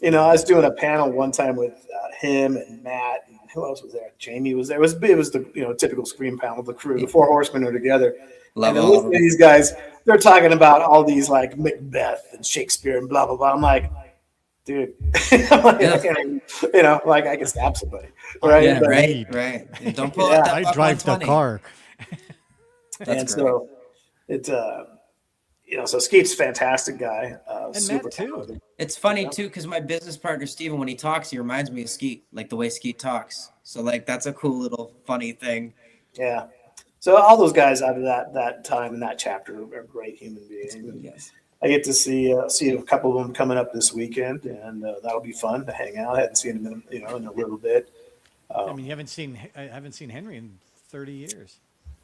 Yeah. I was doing a panel one time with him and Matt, and who else was there? Jamie was there. It was the typical Scream panel. The crew, the Four Horsemen are together, love and then all of listening to them. these guys, they're talking about all these like Macbeth and Shakespeare and blah blah blah. I'm like, dude, I can't even, like I can stab somebody, right? Yeah, But, right. Yeah, don't pull out that I Buck drive the 120. car. That's and great. so it's so Skeet's a fantastic guy, And super Matt, too. talented. It's funny too because my business partner Steven, when he talks, he reminds me of Skeet, like the way Skeet talks. So like that's a cool little funny thing. Yeah. So all those guys out of that time and that chapter are great human beings. And Yes. I get to see a couple of them coming up this weekend, and that'll be fun to hang out. I hadn't seen them in a little bit. I mean, I haven't seen Henry in 30 years.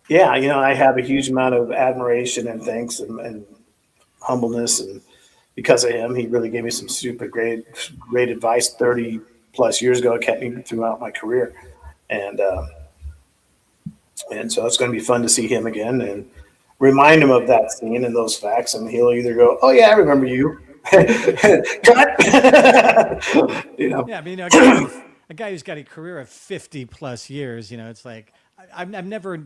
Yeah, I have a huge amount of admiration and thanks and humbleness, and because of him, he really gave me some super great advice 30 plus years ago. It kept me throughout my career, and so it's going to be fun to see him again and remind him of that scene and those facts, and he'll either go, "Oh yeah, I remember you," cut. Yeah, I mean, a guy who's got a career of 50 plus years, it's like I've never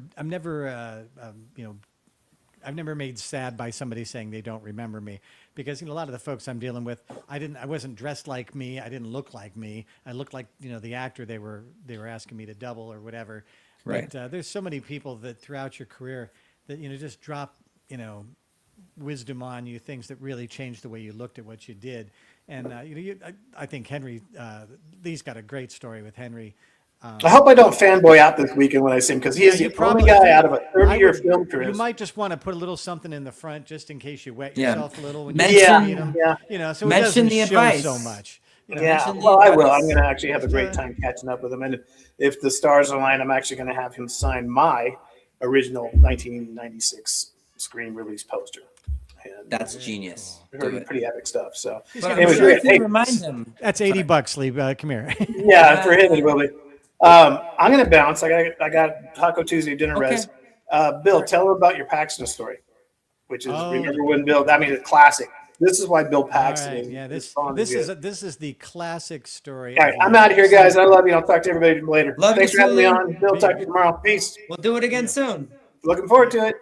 made sad by somebody saying they don't remember me, because a lot of the folks I'm dealing with, I wasn't dressed like me, I didn't look like me, I looked like the actor they were asking me to double or whatever. Right. But there's so many people that throughout your career that just drop wisdom on you, things that really changed the way you looked at what you did. And I think Henry, Lee's got a great story with Henry. I hope I don't fanboy out this weekend when I see him, because he's the only guy out of a 30-year film career. You might just want to put a little something in the front just in case you wet Yeah. yourself a little when Mention- you meet him. Yeah. So it Mention doesn't the show advice. so much. Yeah, mention the well, I will. I'm advice. going to actually have a great time catching up with him. And if the stars align, I'm actually going to have him sign my original 1996 Scream release poster. And That's genius. Do pretty, it. pretty epic stuff. So, But I'm anyway, sure if hey, you remind him. That's $80, Lee. Come here. yeah, for him it will be. I'm going to bounce. I got Taco Tuesday dinner Okay. res. Bill, tell him about your Paxton story, which is Oh. remember when Bill. I mean, a classic. This is why Bill All Paxton. right. is Yeah. This good. is the classic story. All right, I'm out of here, guys. I love you. I'll talk to everybody later. Love Thanks you for having me too. on. Bill, talk to you tomorrow. Peace. We'll do it again soon. Looking forward to it.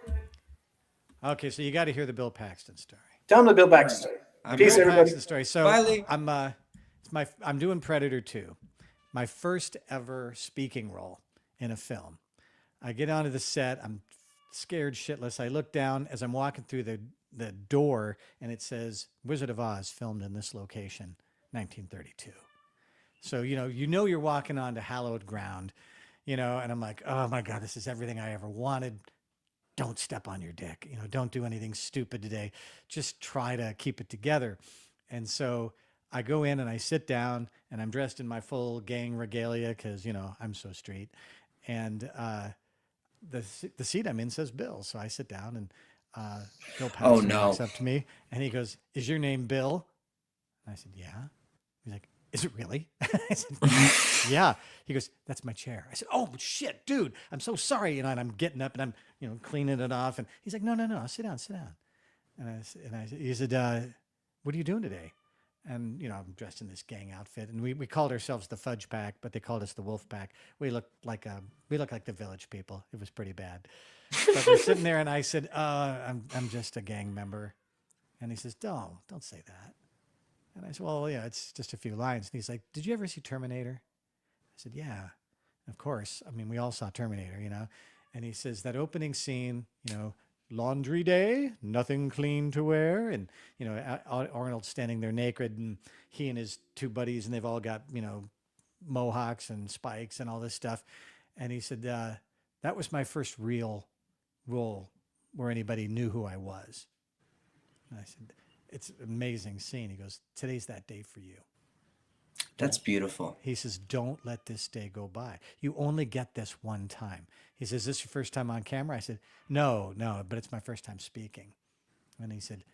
Okay, so you got to hear the Bill Paxton story. Tell them the Bill Paxton story. Peace, Bill everybody. Paxton story. So Bye, Lee. I'm doing Predator 2, my first ever speaking role in a film. I get onto the set. I'm scared shitless. I look down as I'm walking through the door, and it says Wizard of Oz filmed in this location, 1932. So you're walking onto hallowed ground, and I'm like, oh my God, this is everything I ever wanted. Don't step on your dick. Don't do anything stupid today. Just try to keep it together. And so I go in and I sit down, and I'm dressed in my full gang regalia because, I'm so street. And the seat I'm in says Bill. So I sit down, and Bill Paxton walks up to me, and he goes, "Is your name Bill?" And I said, "Yeah." He's like, "Is it really?" I said, "Yeah." He goes, "That's my chair." I said, "Oh shit, dude, I'm so sorry." And I'm getting up and I'm cleaning it off. And he's like, "No, sit down. He said, "What are you doing today?" And I'm dressed in this gang outfit, and we called ourselves the Fudge Pack, but they called us the Wolf Pack. We looked like the Village People. It was pretty bad. But we're sitting there, and I said, "I'm just a gang member." And he says, "Don't say that." And I said, "Well, yeah, it's just a few lines." And he's like, "Did you ever see Terminator?" I said, "Yeah, of course. I mean, we all saw Terminator, And he says, "That opening scene, laundry day, nothing clean to wear. And, Arnold's standing there naked, and he and his two buddies, and they've all got, mohawks and spikes and all this stuff. And he said, that was my first real role where anybody knew who I was. And I said, it's an amazing scene. He goes, today's that day for you. That's beautiful. He says, don't let this day go by. You only get this one time. He says, is this your first time on camera? I said, no, but it's my first time speaking. And he said,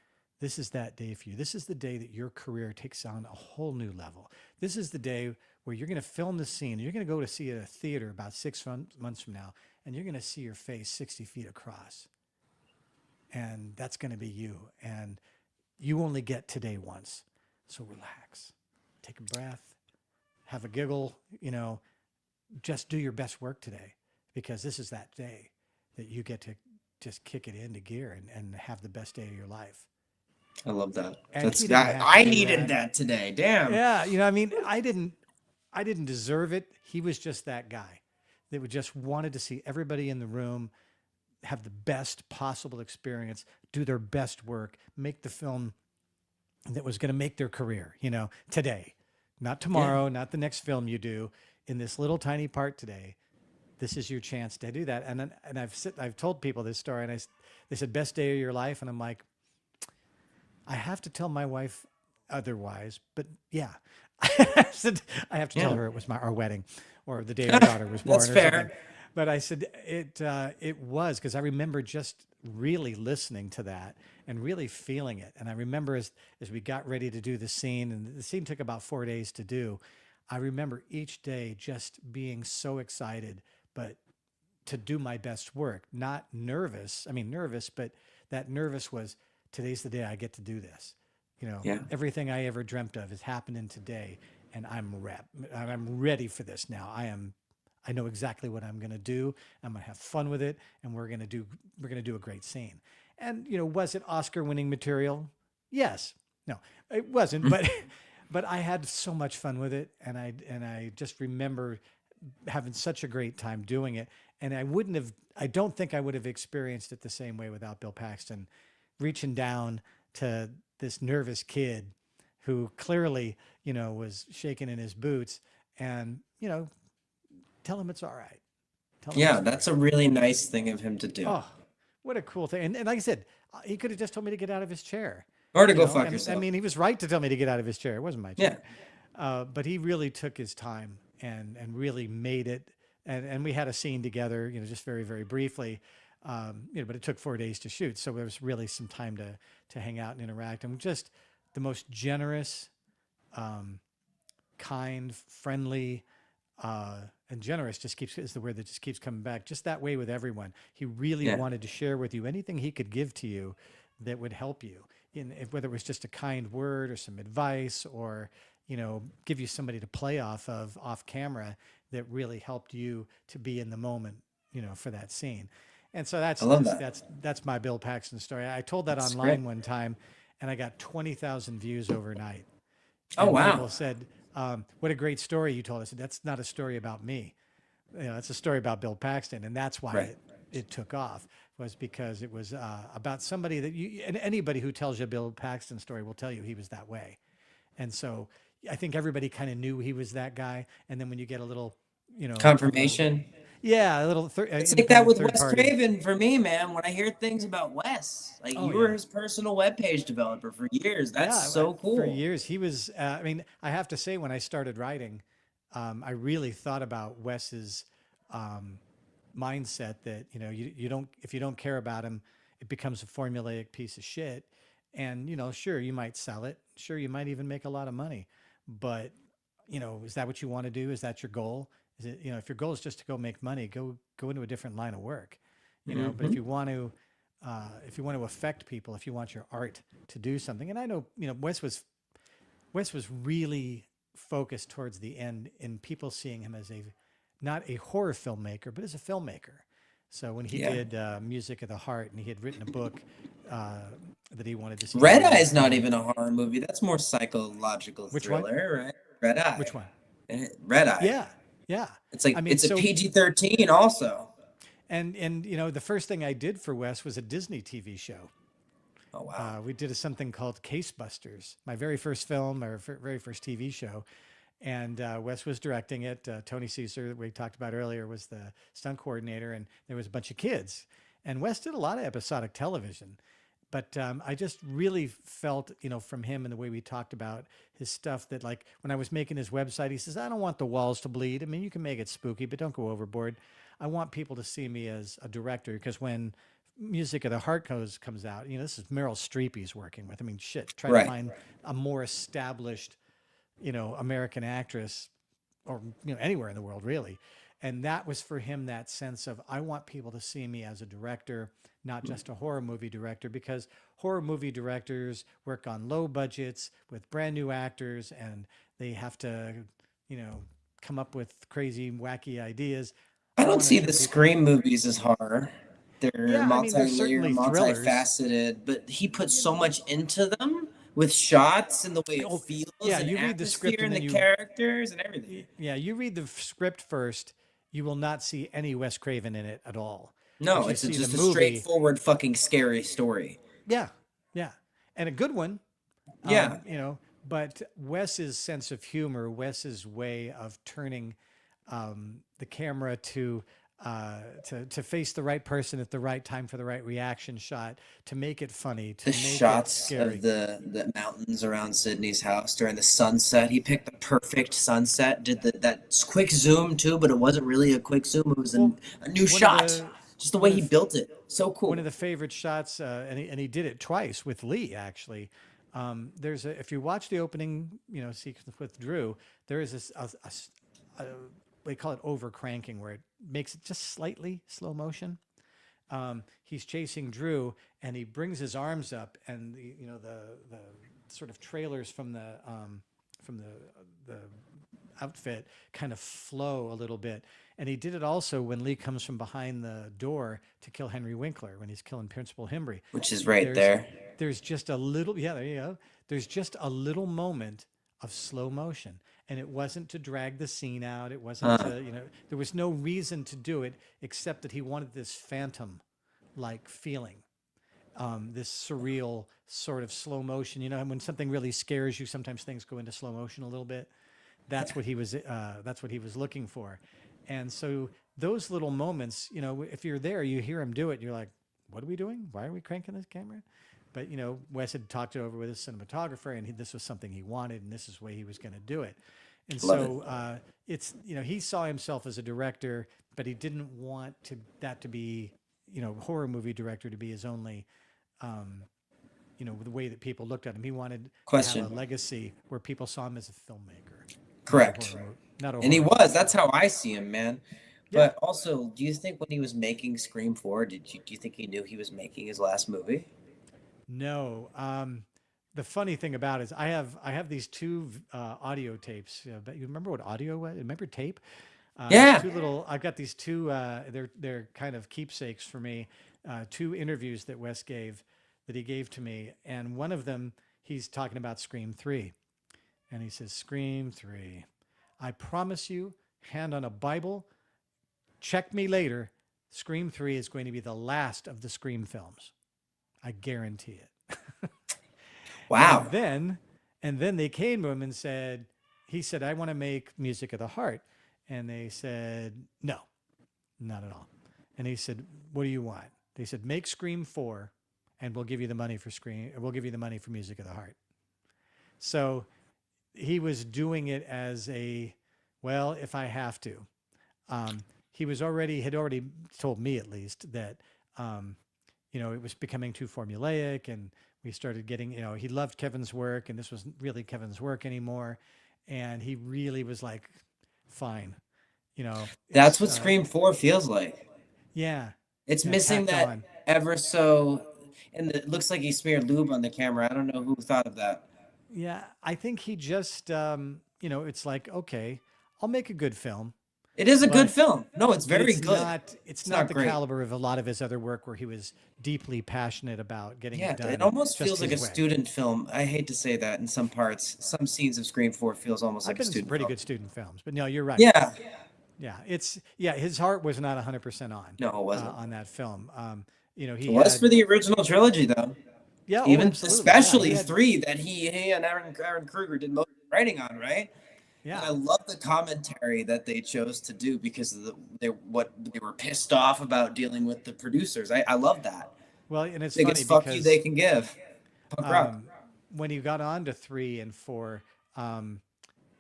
this is that day for you. This is the day that your career takes on a whole new level. This is the day where you're going to film the scene. You're going to go to see it at a theater about 6 months from now, and you're going to see your face 60 feet across. And that's going to be you. And you only get today once. So relax. Take a breath, have a giggle, just do your best work today, because this is that day that you get to just kick it into gear and have the best day of your life. I love that. And I needed that today. Damn. Yeah. I didn't deserve it. He was just that guy that would just wanted to see everybody in the room have the best possible experience, do their best work, make the film that was going to make their career, today, not tomorrow, not the next film you do, in this little tiny part today. This is your chance to do that. And I've told people this story, and they said, best day of your life. And I'm like, I have to tell my wife otherwise, but yeah, I said, I have to tell her it was our wedding, or the day our daughter was born. That's or fair. Something. But I said it was, because I remember just really listening to that and really feeling it. And I remember as we got ready to do the scene, and the scene took about 4 days to do, I remember each day just being so excited, but to do my best work, not nervous. I mean, nervous, but that nervous was, today's the day I get to do this. Everything I ever dreamt of is happening today, and I'm ready for this now. I know exactly what I'm going to do. I'm going to have fun with it, and we're going to do a great scene. And was it Oscar-winning material? Yes. No, it wasn't. But I had so much fun with it, and I just remember having such a great time doing it. And I don't think I would have experienced it the same way without Bill Paxton reaching down to this nervous kid who clearly was shaking in his boots, and tell him it's all right. That's a really nice thing of him to do. Oh, what a cool thing. And like I said, he could have just told me to get out of his chair. Or to go fuck yourself. I mean, he was right to tell me to get out of his chair. It wasn't my chair. Yeah. But he really took his time and really made it. And we had a scene together, just very, very briefly. But it took 4 days to shoot. So there was really some time to hang out and interact. And just the most generous, kind, friendly, and generous is the word that just keeps coming back. Just that way with everyone. He really wanted to share with you anything he could give to you that would help you, whether it was just a kind word or some advice, or give you somebody to play off camera that really helped you to be in the moment, for that scene. And so that's my Bill Paxton story. I told that online one time, and I got 20,000 views overnight. Oh, wow. People said, what a great story you told us. That's not a story about me. It's a story about Bill Paxton. And that's why it took off, was because it was about somebody that and anybody who tells you a Bill Paxton story will tell you he was that way. And so I think everybody kind of knew he was that guy. And then when you get a little, confirmation. A little. It's like that with Wes Craven for me, man. When I hear things about Wes, you were his personal webpage developer for years. That's so cool. For years, he was. I have to say, when I started writing, I really thought about Wes's mindset that you don't, if you don't care about him, it becomes a formulaic piece of shit. And sure, you might sell it. Sure, you might even make a lot of money. But is that what you want to do? Is that your goal? Is it, if your goal is just to go make money, go into a different line of work, but if you want to affect people, if you want your art to do something, and I know, Wes was really focused towards the end in people seeing him as not a horror filmmaker, but as a filmmaker. So when he did Music of the Heart, and he had written a book that he wanted to see. Red Eye is not even a horror movie. That's more psychological thriller, right? Red Eye. Which one? Red Eye. Yeah. It's like, it's a PG-13 also. And you know, the first thing I did for Wes was a Disney TV show. Oh wow. We did something called Case Busters, my very first film or very first TV show. And Wes was directing it. Tony Caesar, that we talked about earlier, was the stunt coordinator, and there was a bunch of kids. And Wes did a lot of episodic television. But I just really felt, you know, from him and the way we talked about his stuff that, like, when I was making his website, he says, I don't want the walls to bleed. I mean, you can make it spooky, but don't go overboard. I want people to see me as a director, because when Music of the Heart comes out, you know, this is Meryl Streep he's working with. I mean, shit, try to find a more established, you know, American actress, or, you know, anywhere in the world, really. And that was for him, that sense of, I want people to see me as a director, not just a horror movie director, because horror movie directors work on low budgets with brand new actors, and they have to, you know, come up with crazy, wacky ideas. I don't see the Scream movies as horror. They're multi-layered, multifaceted, but he puts so much into them with shots and the way it feels. Yeah, and you read the script and the characters and everything. Yeah, you read the script first. You will not see any Wes Craven in it at all. No, it's just a straightforward fucking scary story. Yeah, yeah, and a good one. Yeah, you know, but Wes's sense of humor, Wes's way of turning the camera to face the right person at the right time for the right reaction shot, to make it funny, to the make shots it scary. of the mountains around Sydney's house during the sunset. He picked the perfect sunset. Did that quick zoom too, but it wasn't really a quick zoom. It was a new shot. Just the way he built it, so cool. One of the favorite shots, and he did it twice with Lee, actually. If you watch the opening, you know, sequence with Drew, there is this they call it over cranking, where it makes it just slightly slow motion. He's chasing Drew, and he brings his arms up, and the sort of trailers from the outfit kind of flow a little bit. And he did it also when Lee comes from behind the door to kill Henry Winkler, when he's killing Principal Himbry. Which is there. There's just a little, there you go. There's just a little moment of slow motion. And it wasn't to drag the scene out. It wasn't to, you know, there was no reason to do it except that he wanted this phantom-like feeling. This surreal sort of slow motion. You know, when something really scares you, sometimes things go into slow motion a little bit. That's what he was looking for. And so those little moments, you know, if you're there, you hear him do it, you're like, what are we doing? Why are we cranking this camera? But, you know, Wes had talked it over with his cinematographer, and this was something he wanted, and this is the way he was going to do it. And it's, you know, he saw himself as a director, but he didn't want that to be, you know, horror movie director to be his only, you know, the way that people looked at him. He wanted to have a legacy where people saw him as a filmmaker. Correct. And he was. That's how I see him, man. Yeah. But also, do you think when he was making Scream 4, do you think he knew he was making his last movie? No. The funny thing about it is I have these two audio tapes. But you remember what audio was? Remember tape? Yeah. I've got these two. They're kind of keepsakes for me. Two interviews that Wes gave, that he gave to me, and one of them he's talking about Scream 3, and he says, Scream 3. I promise you, hand on a Bible, check me later, Scream 3 is going to be the last of the Scream films. I guarantee it. Wow. And then they came to him and said, he said, I want to make Music of the Heart. And they said, no, not at all. And he said, what do you want? They said, make Scream 4 and we'll give you the money for we'll give you the money for Music of the Heart. So he was doing it as well, if I have to. He had already told me, at least, that, you know, it was becoming too formulaic, and we started getting, you know, he loved Kevin's work, and this wasn't really Kevin's work anymore. And he really was like, fine, you know. That's what Scream 4 feels like. Yeah. It's missing that on. Ever so, and it looks like he smeared lube on the camera. I don't know who thought of that. Yeah, I think he just, you know, it's like, okay, I'll make a good film. It is a good film. No, it's very good. It's not the caliber of a lot of his other work where he was deeply passionate about getting it done. It almost feels like a student film. I hate to say that in some parts. Some scenes of Scream 4 feels almost like a student film. Pretty good student films, but no, you're right. Yeah. Yeah, his heart was not 100% No, it wasn't. on that film. It He was had, for the original trilogy, though. yeah, oh, Even absolutely. Yeah, he especially had, 3 that he and Aaron Kruger did most of the writing on, right? And yeah. I love the commentary that they chose to do because of what they were pissed off about dealing with the producers. I love that. Well, and it's funny Biggest fuck you they because can give. Punk rock. when he got on to 3 and 4,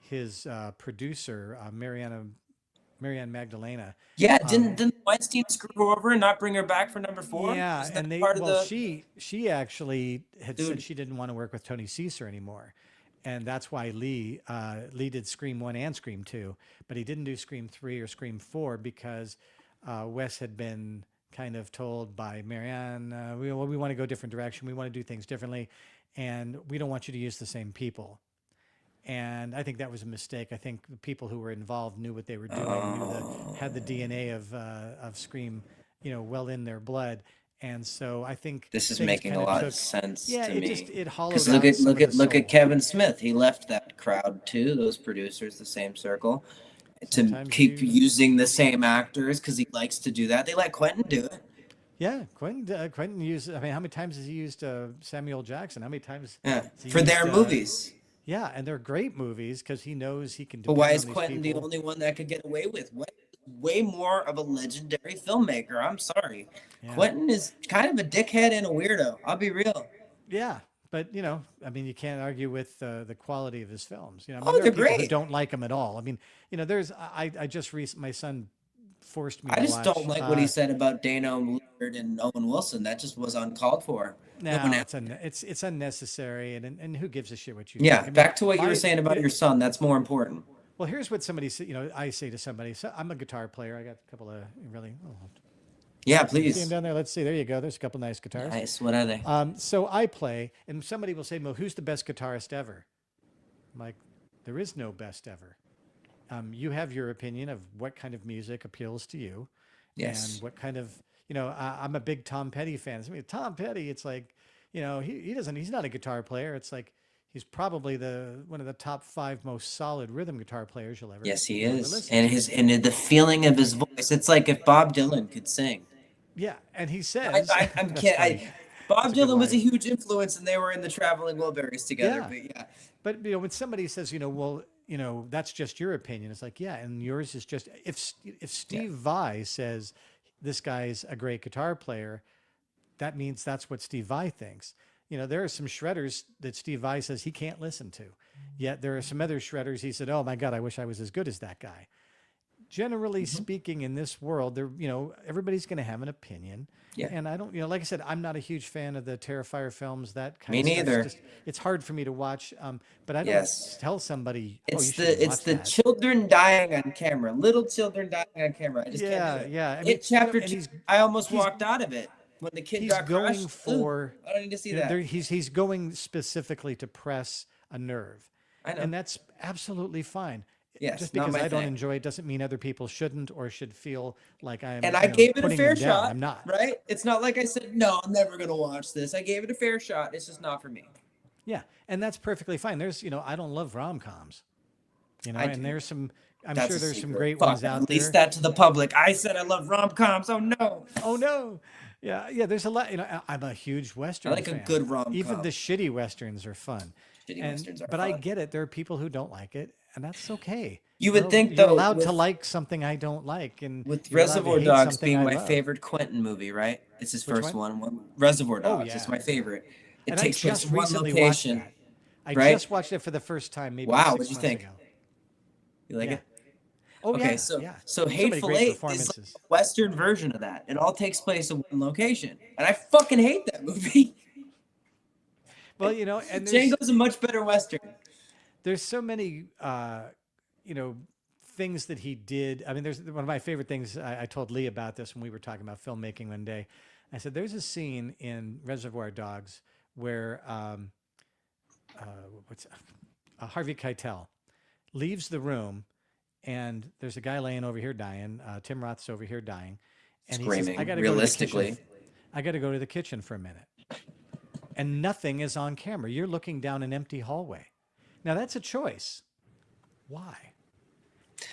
his producer, Marianne Magdalena, Yeah, didn't Weinstein screw her over and not bring her back for number 4? yeah, Isn't that and part of the she actually had said dude? she didn't want to work with Tony Caesar anymore, and that's why Lee did Scream 1 and Scream 2, but he didn't do Scream 3 or Scream 4 because Wes had been kind of told by Marianne, we want to go a different direction, we want to do things differently, and we don't want you to use the same people. And I think that was a mistake. I think the people who were involved knew what they were doing, had the DNA of Scream, well in their blood. And so I think This is things making a kind of lot took, of sense yeah, to it me. just it hollowed Because out some of the look at soul. Kevin Smith. He left that crowd too. Those producers, the same circle, to Sometimes keep you, using the same actors because he likes to do that. They let Quentin do it. yeah, Quentin used. I mean, how many times has he used Samuel Jackson? How many times Yeah, has he for used, their movies. Yeah, and they're great movies because he knows he can But depend why on is these Quentin the people. only one that could get away with? What? Way more of a legendary filmmaker. I'm sorry. Yeah. Quentin is kind of a dickhead and a weirdo. I'll be real. Yeah, but I mean, you can't argue with the quality of his films. I mean, Oh, there are they're people who great. don't like him at all. I mean, there's I just my son forced me I to just watch. don't like what he said about Dana Lillard and Owen Wilson. That just was uncalled for. No one No, asked. it's unnecessary, and who gives a shit what you Yeah, think? I mean, back to what you were my saying about your son. That's more important. well, here's what somebody said. I say to somebody, so I'm a guitar player. I got a couple of really. Oh, Yeah, see him please. down there. Let's see. There you go. There's a couple nice guitars. Nice. What are they? So I play, and somebody will say, "Well, who's the best guitarist ever?" I'm like, there is no best ever. You have your opinion of what kind of music appeals to you, Yes. and what kind of I'm a big Tom Petty fan. I mean, Tom Petty, it's like, he's not a guitar player. It's like he's probably one of the top 5 most solid rhythm guitar players you'll ever. Yes, he you'll ever is. listen And to. the feeling of his voice. It's like if Bob Dylan could sing. Yeah, and he says, I'm that's kidding. funny. Bob That's a good Dylan was a line. huge influence, and they were in the Traveling Wilburys together. Yeah. But yeah, But when somebody says, well, that's just your opinion, it's like, yeah, and yours is just if Steve Vai says this guy's a great guitar player, that means that's what Steve Vai thinks. There are some shredders that Steve Vai says he can't listen to, yet there are some other shredders he said, oh my God, I wish I was as good as that guy. Generally speaking, in this world, everybody's going to have an opinion. Yeah. And I don't, like I said, I'm not a huge fan of the Terrifier films. That kind Me of stuff. neither. It's hard for me to watch. But I don't Yes. tell somebody, it's you should the watch it's the children dying on camera, little children dying on camera. I just can't do it. Yeah. I mean, Chapter and 2, I almost walked out of it when the kid he's got going crushed. for. I don't need to see that. He's going specifically to press a nerve, I know. and that's absolutely fine. Yes, Just not because my I don't thing. enjoy it doesn't mean other people shouldn't or should feel like I'm. And I gave it a putting fair them down. shot. I'm not. Right? It's not like I said, no, I'm never going to watch this. I gave it a fair shot. It's just not for me. Yeah, and that's perfectly fine. There's, I don't love rom-coms, I and do. there's some. I'm That's sure a there's some secret. great Fuck, ones out release there. that to the public. I said I love rom-coms. Oh, no. Oh no, yeah. There's a lot. I'm a huge Western. I like a fan. good rom-com. Even the shitty Westerns are fun. Shitty Westerns are but I fun. get it. There are people who don't like it, and that's okay. You would think, you're though, allowed to with- like something I don't like, and With you're allowed to Reservoir hate Dogs something being I my love. favorite Quentin movie, right? It's his Which first one? one. Reservoir Oh, Dogs. yeah. It's my favorite. It And takes I place just in one recently location. watched that. I right? just watched it for the first time, maybe Wow, 6 what'd you months think? ago. You like Yeah. it? Oh Okay, yeah, so yeah. so many Hateful great Eight is performances. like a Western version of that. It all takes place in one location, and I fucking hate that movie. Well, and there's Django's a much better Western. so many things that he did. I mean, there's one of my favorite things. I told Lee about this when we were talking about filmmaking one day. I said there's a scene in Reservoir Dogs where Harvey Keitel leaves the room, and there's a guy laying over here dying. Tim Roth's over here dying, and he says, Screaming, "I got to realistically. I got to go to the kitchen for a minute." And nothing is on camera. You're looking down an empty hallway. Now that's a choice. Why?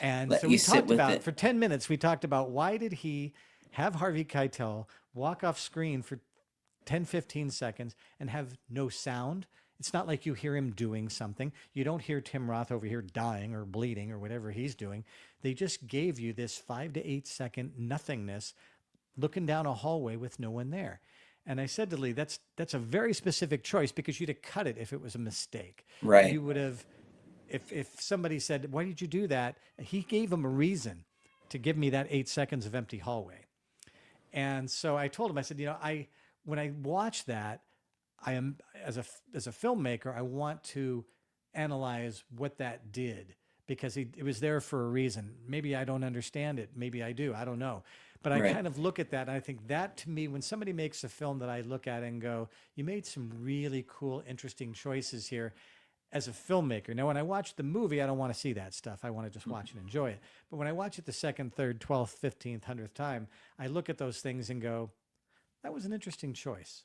And Let so you we sit talked with about, it. for 10 minutes, we talked about why did he have Harvey Keitel walk off screen for 10, 15 seconds and have no sound. It's not like you hear him doing something. You don't hear Tim Roth over here dying or bleeding or whatever he's doing. They just gave you this 5 to 8 second nothingness looking down a hallway with no one there. And I said to Lee, that's a very specific choice because you'd have cut it if it was a mistake. Right. You would have, if somebody said, why did you do that? He gave him a reason to give me that 8 seconds of empty hallway. And so I told him, I said, when I watch that, I am as a filmmaker, I want to analyze what that did because it was there for a reason. Maybe I don't understand it. Maybe I do. I don't know. But I kind of look at that and I think that to me, when somebody makes a film that I look at and go, you made some really cool, interesting choices here as a filmmaker. Now, when I watch the movie, I don't want to see that stuff. I want to just watch and enjoy it. But when I watch it the second, third, 12th, 15th, 100th time, I look at those things and go, that was an interesting choice.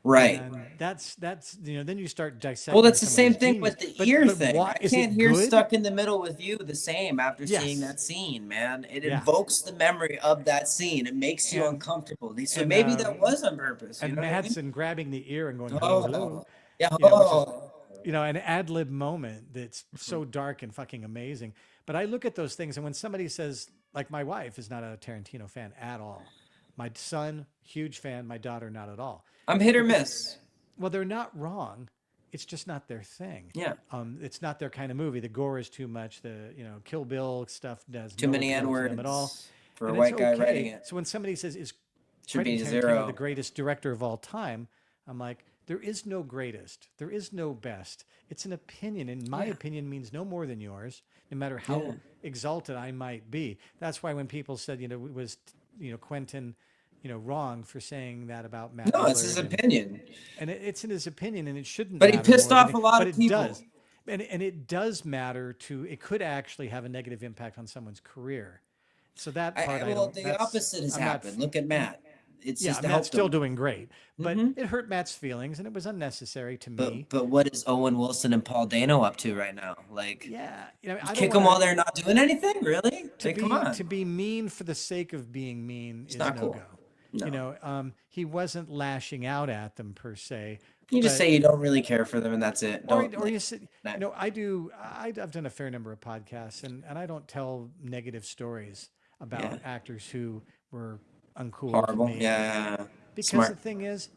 Right. And that's then you start dissecting. Well, that's the some of same his thing genius. with the But ear thing. why, I is can't it hear good? Stuck in the Middle with You the same after Yes. seeing that scene, man. It Yeah. invokes the memory of that scene. It makes you And- uncomfortable. So and, maybe that was on purpose. You And know what I mean? Madsen grabbing the ear and going, hello, hello. Oh, yeah. You know, which is, Oh. an ad lib moment that's so dark and fucking amazing. But I look at those things, and when somebody says, like my wife is not a Tarantino fan at all. My son, huge fan. My daughter, not at all. I'm hit or miss. Well, they're not wrong. It's just not their thing. Yeah. It's not their kind of movie. The gore is too much. The Kill Bill stuff does Too no many appeal to N-words them at all. for a And white it's guy okay. writing it. So when somebody says, "Is Should be Quentin Tarantino zero. the greatest director of all time?" I'm like, there is no greatest. There is no best. It's an opinion, and my opinion means no more than yours, no matter how exalted I might be. That's why when people said, was Quentin, wrong for saying that about Matt. No, it's his opinion. And it's in his opinion, and it shouldn't. But he matter pissed more off than a lot but of it people. Does. And it does matter to. It could actually have a negative impact on someone's career. So that part, the opposite has happened. Look at Matt. It's Yeah, just Matt's still him. doing great, but it hurt Matt's feelings, and it was unnecessary to me. But what is Owen Wilson and Paul Dano up to right now? Like, Yeah, I don't kick them wanna- while they're not doing anything, really? Come on. To be mean for the sake of being mean is not no cool. go. No. He wasn't lashing out at them per se. You just but- say you don't really care for them, and that's it. Or Don't. you said, I've done a fair number of podcasts, and I don't tell negative stories about actors who were uncool Horrible. to me. Yeah. Because Smart. the thing is,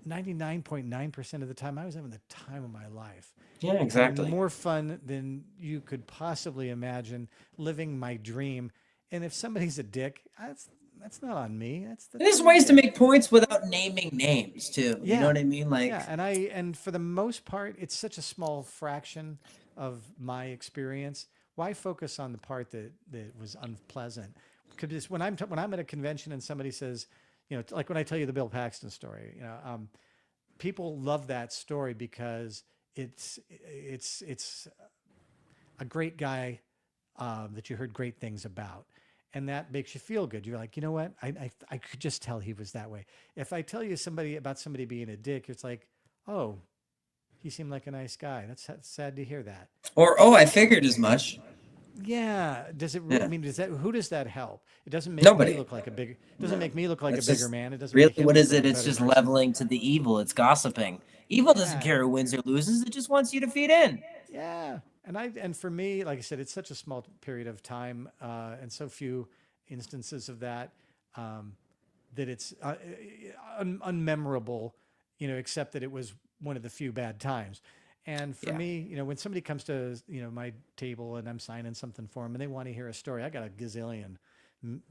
99.9% of the time, I was having the time of my life. Yeah, Having exactly. more fun than you could possibly imagine, living my dream. And if somebody's a dick, that's not on me. There's ways to make points without naming names too. Yeah. You know what I mean? Like, yeah, and for the most part, it's such a small fraction of my experience. Why focus on the part that was unpleasant? Because when I'm at a convention and somebody says, like when I tell you the Bill Paxton story, people love that story because it's a great guy that you heard great things about. And that makes you feel good. You're like, you know what? I could just tell he was that way. If I tell you about somebody being a dick, it's like, oh, he seemed like a nice guy. That's sad to hear that. or I figured as much. Yeah. Does it? I mean, who does that help? It doesn't make Nobody. me look like a bigger. Doesn't make me look like That's a bigger just man. It doesn't. Really, make him what look is like it? a It's better just person. leveling to the evil. It's gossiping. Evil doesn't Yeah. care who wins or loses. It just wants you to feed in. Yeah, and for me, like I said, it's such a small period of time and so few instances of that that it's unmemorable, except that it was one of the few bad times. And for me, when somebody comes to my table and I'm signing something for them and they want to hear a story, I got a gazillion,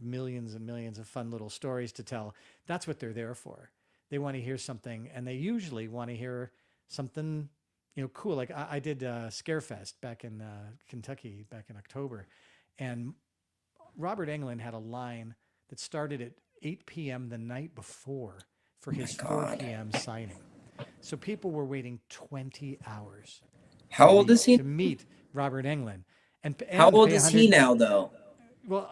millions and millions of fun little stories to tell. That's what they're there for. They want to hear something, and they usually want to hear something cool. Like I did Scarefest back in Kentucky back in October, and Robert Englund had a line that started at 8 p.m. the night before for his 4 p.m. signing. So people were waiting 20 hours. How old is he? To meet Robert Englund. And How old pay is he 100 now, though? Well,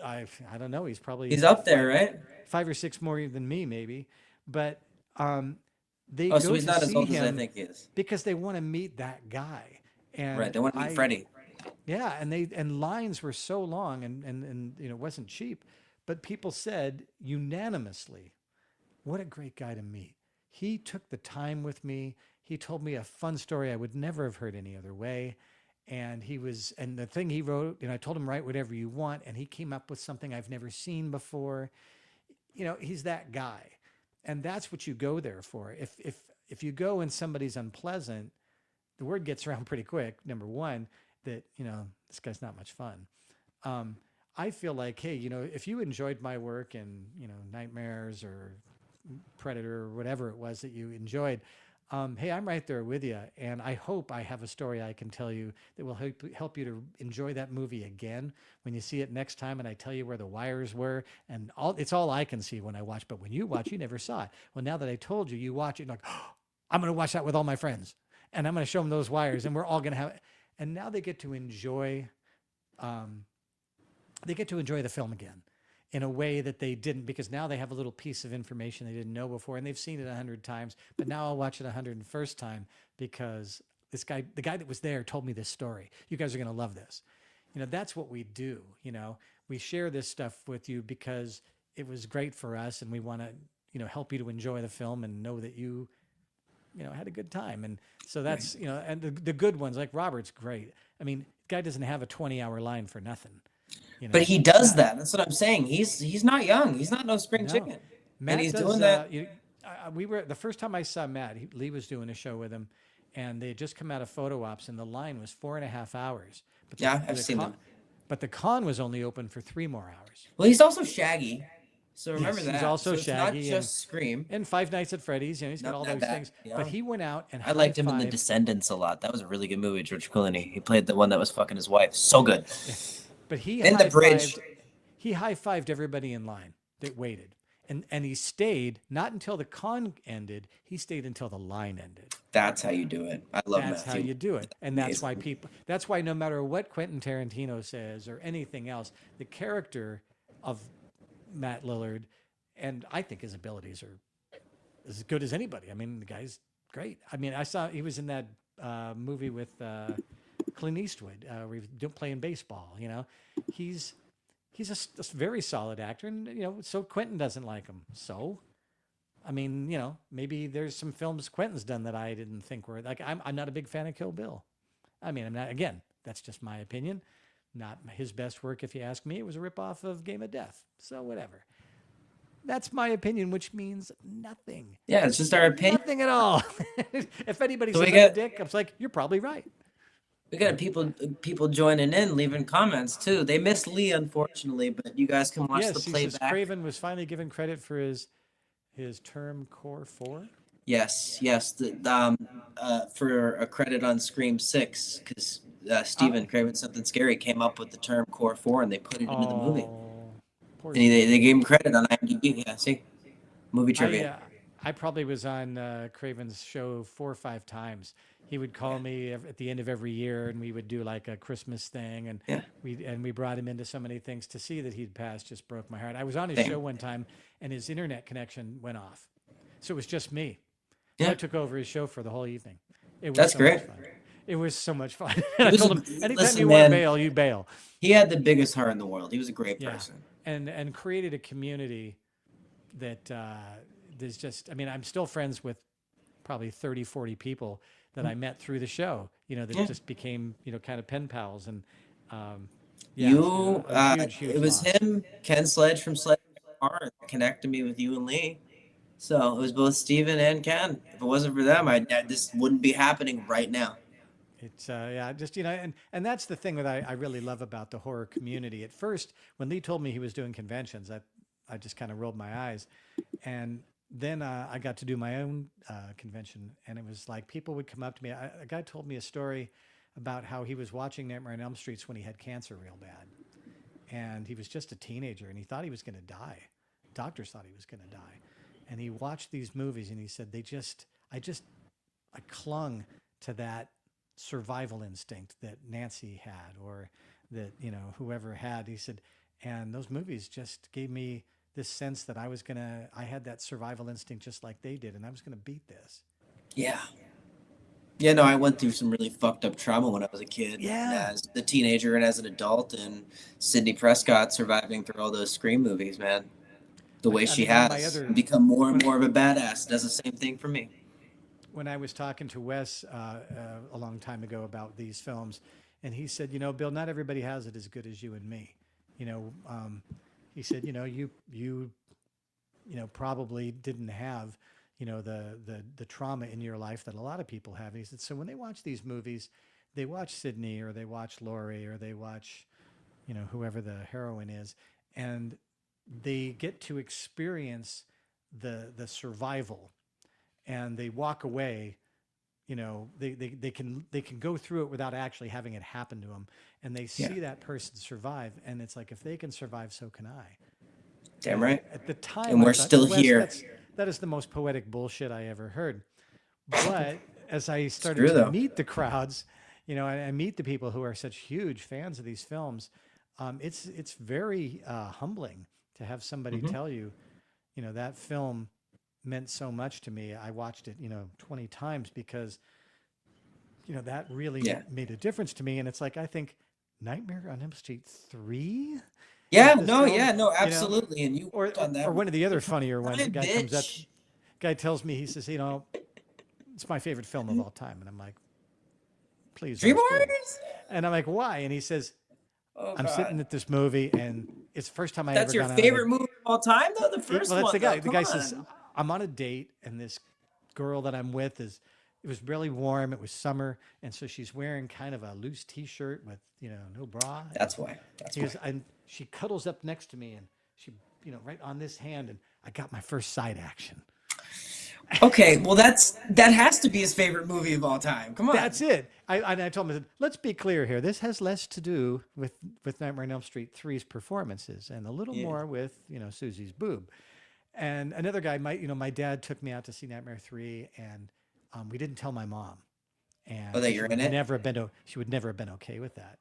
I don't know. He's probably He's up there, right? 5 or 6 more than me, maybe. But they Oh, go so he's to not as see old as I him think he is. because they want to meet that guy. And Right, they want to meet Freddie. Yeah, and lines were so long, and you know, it wasn't cheap, but people said unanimously, what a great guy to meet. He took the time with me. He told me a fun story I would never have heard any other way. And the thing he wrote, I told him, write whatever you want. And he came up with something I've never seen before. He's that guy. And that's what you go there for. If you go and somebody's unpleasant, the word gets around pretty quick. Number one, that, this guy's not much fun. I feel like, hey, if you enjoyed my work in, Nightmares or Predator or whatever it was that you enjoyed, hey, I'm right there with you. And I hope I have a story I can tell you that will help you to enjoy that movie again when you see it next time. And I tell you where the wires were, and it's all I can see when I watch. But when you watch, you never saw it. Well, now that I told you, you watch it, and like, oh, I'm going to watch that with all my friends, and I'm going to show them those wires, and we're all going to have it. And now they get to enjoy, the film again in a way that they didn't, because now they have a little piece of information they didn't know before, and they've seen it 100 times, but now I'll watch it 101st time because the guy that was there told me this story. You guys are going to love this. That's what we do. We share this stuff with you because it was great for us, and we want to, help you to enjoy the film and know that you had a good time. And so that's, and the good ones, like Robert's great. I mean, the guy doesn't have a 20-hour line for nothing. But he does that. That's what I'm saying. He's not young. He's not no spring chicken. Matt and he's does, doing that. We were the first time I saw Matt. Lee was doing a show with him, and they had just come out of photo ops, and the line was 4.5 hours. But I've seen them. But the con was only open for 3 more hours. Well, he's also Shaggy. So remember that. He's also Shaggy. It's not just Scream. And Five Nights at Freddy's. He's got all those things. But he went out and I liked him in The Descendants a lot. That was a really good movie, George Clooney. He played the one that was fucking his wife. So good. But he in the bridge. He high-fived everybody in line that waited. And he stayed, not until the con ended, he stayed until the line ended. That's how you do it. I love That's Matthew. how you do it. And that's why no matter what Quentin Tarantino says or anything else, the character of Matt Lillard, and I think his abilities are as good as anybody. I mean, the guy's great. I mean, he was in that movie with Clint Eastwood, where he was playing baseball. He's a very solid actor, and so Quentin doesn't like him. So, I mean, maybe there's some films Quentin's done that I didn't think were like. I'm not a big fan of Kill Bill. I mean, I'm not. Again, that's just my opinion. Not his best work, if you ask me. It was a ripoff of Game of Death. So whatever. That's my opinion, which means nothing. Yeah, it's just our opinion. Nothing at all. If anybody says I'm a dick, I'm like, you're probably right. We got people joining in, leaving comments too. They missed Lee, unfortunately, but you guys can watch the playback. Says Craven was finally given credit for his term Core 4. Yes. For a credit on Scream 6, because Stephen Craven Something Scary came up with the term Core 4, and they put it into the movie. And they gave him credit on IMDb. Yeah, see, movie trivia. I probably was on Craven's show 4 or 5 times. He would call me at the end of every year, and we would do like a Christmas thing, and we brought him into so many things. To see that he'd passed just broke my heart. I was on his show one time, and his internet connection went off, so it was just me. Yeah. I took over his show for the whole evening. That's great. Much fun. It was so much fun. I told him, anytime you want to bail, you bail. He had the biggest heart in the world. He was a great person, and created a community that there's just. I mean, I'm still friends with probably 30, 40 people that I met through the show, that just became, kind of pen pals. And it was him, Ken Sledge from Sledge that connected me with you and Lee. So it was both Steven and Ken. If it wasn't for them, this wouldn't be happening right now. It's and that's the thing that I really love about the horror community. At first, when Lee told me he was doing conventions, I just kind of rolled my eyes, and then I got to do my own convention, and it was like people would come up to me. A guy told me a story about how he was watching Nightmare on Elm Street when he had cancer real bad, and he was just a teenager, and he thought he was going to die. Doctors thought he was going to die, and he watched these movies, and he said I clung to that survival instinct that Nancy had, or that whoever had. He said, and those movies just gave me this sense that I had that survival instinct just like they did, and I was gonna beat this. Yeah. Yeah, no, I went through some really fucked up trauma when I was a kid, and Yeah. as a teenager and as an adult, and Sidney Prescott surviving through all those Scream movies, man. The way I she mean, one of my has other, and become more and when, more of a badass does the same thing for me. when I was talking to Wes a long time ago about these films, and he said, Bill, not everybody has it as good as you and me. You know, he said, you probably didn't have, the trauma in your life that a lot of people have. And he said, so when they watch these movies, they watch Sydney or they watch Laurie or they watch, whoever the heroine is, and they get to experience the survival, and they walk away. They can go through it without actually having it happen to them, and they Yeah, see that person survive, and it's like, if they can survive, so can I. damn And right. at the time, And I we're thought, still Wes, here. that is the most poetic bullshit I ever heard. But as I It's started true to though. meet the crowds, I meet the people who are such huge fans of these films. It's very humbling to have somebody Hmm. tell you, that film meant so much to me. I watched it, 20 times because, that really Yeah. made a difference to me. And it's like, I think Nightmare on Elm Street 3 is Yeah, this no, film, yeah, no, absolutely. And you or, worked or, on or that one of the other multiple funnier ones. A times, guy comes up, bitch. guy tells me, he says, it's my favorite film of all time. And I'm like, please don't Dream spoil. Warriors? And I'm like, why? And he says, Oh I'm sitting God. at this movie and it's the first time I ever That's your gone out on favorite movie of all time though? The well, first that's one the though. guy. The Come guy says, on. I'm on a date and this girl that I'm with it was really warm. It was summer. And so she's wearing kind of a loose t-shirt with, no bra. And That's why. That's he why. goes, and she cuddles up next to me and she, right on this hand. And I got my first side action. Okay, well that has to be his favorite movie of all time. Come That's on. it. I told him, I said, let's be clear here. This has less to do with Nightmare on Elm Street 3's performances and a little Yeah. more with, Susie's boob. And another guy, my dad took me out to see Nightmare 3, and we didn't tell my mom. Oh, And that because you're in it? she would never have been okay with that.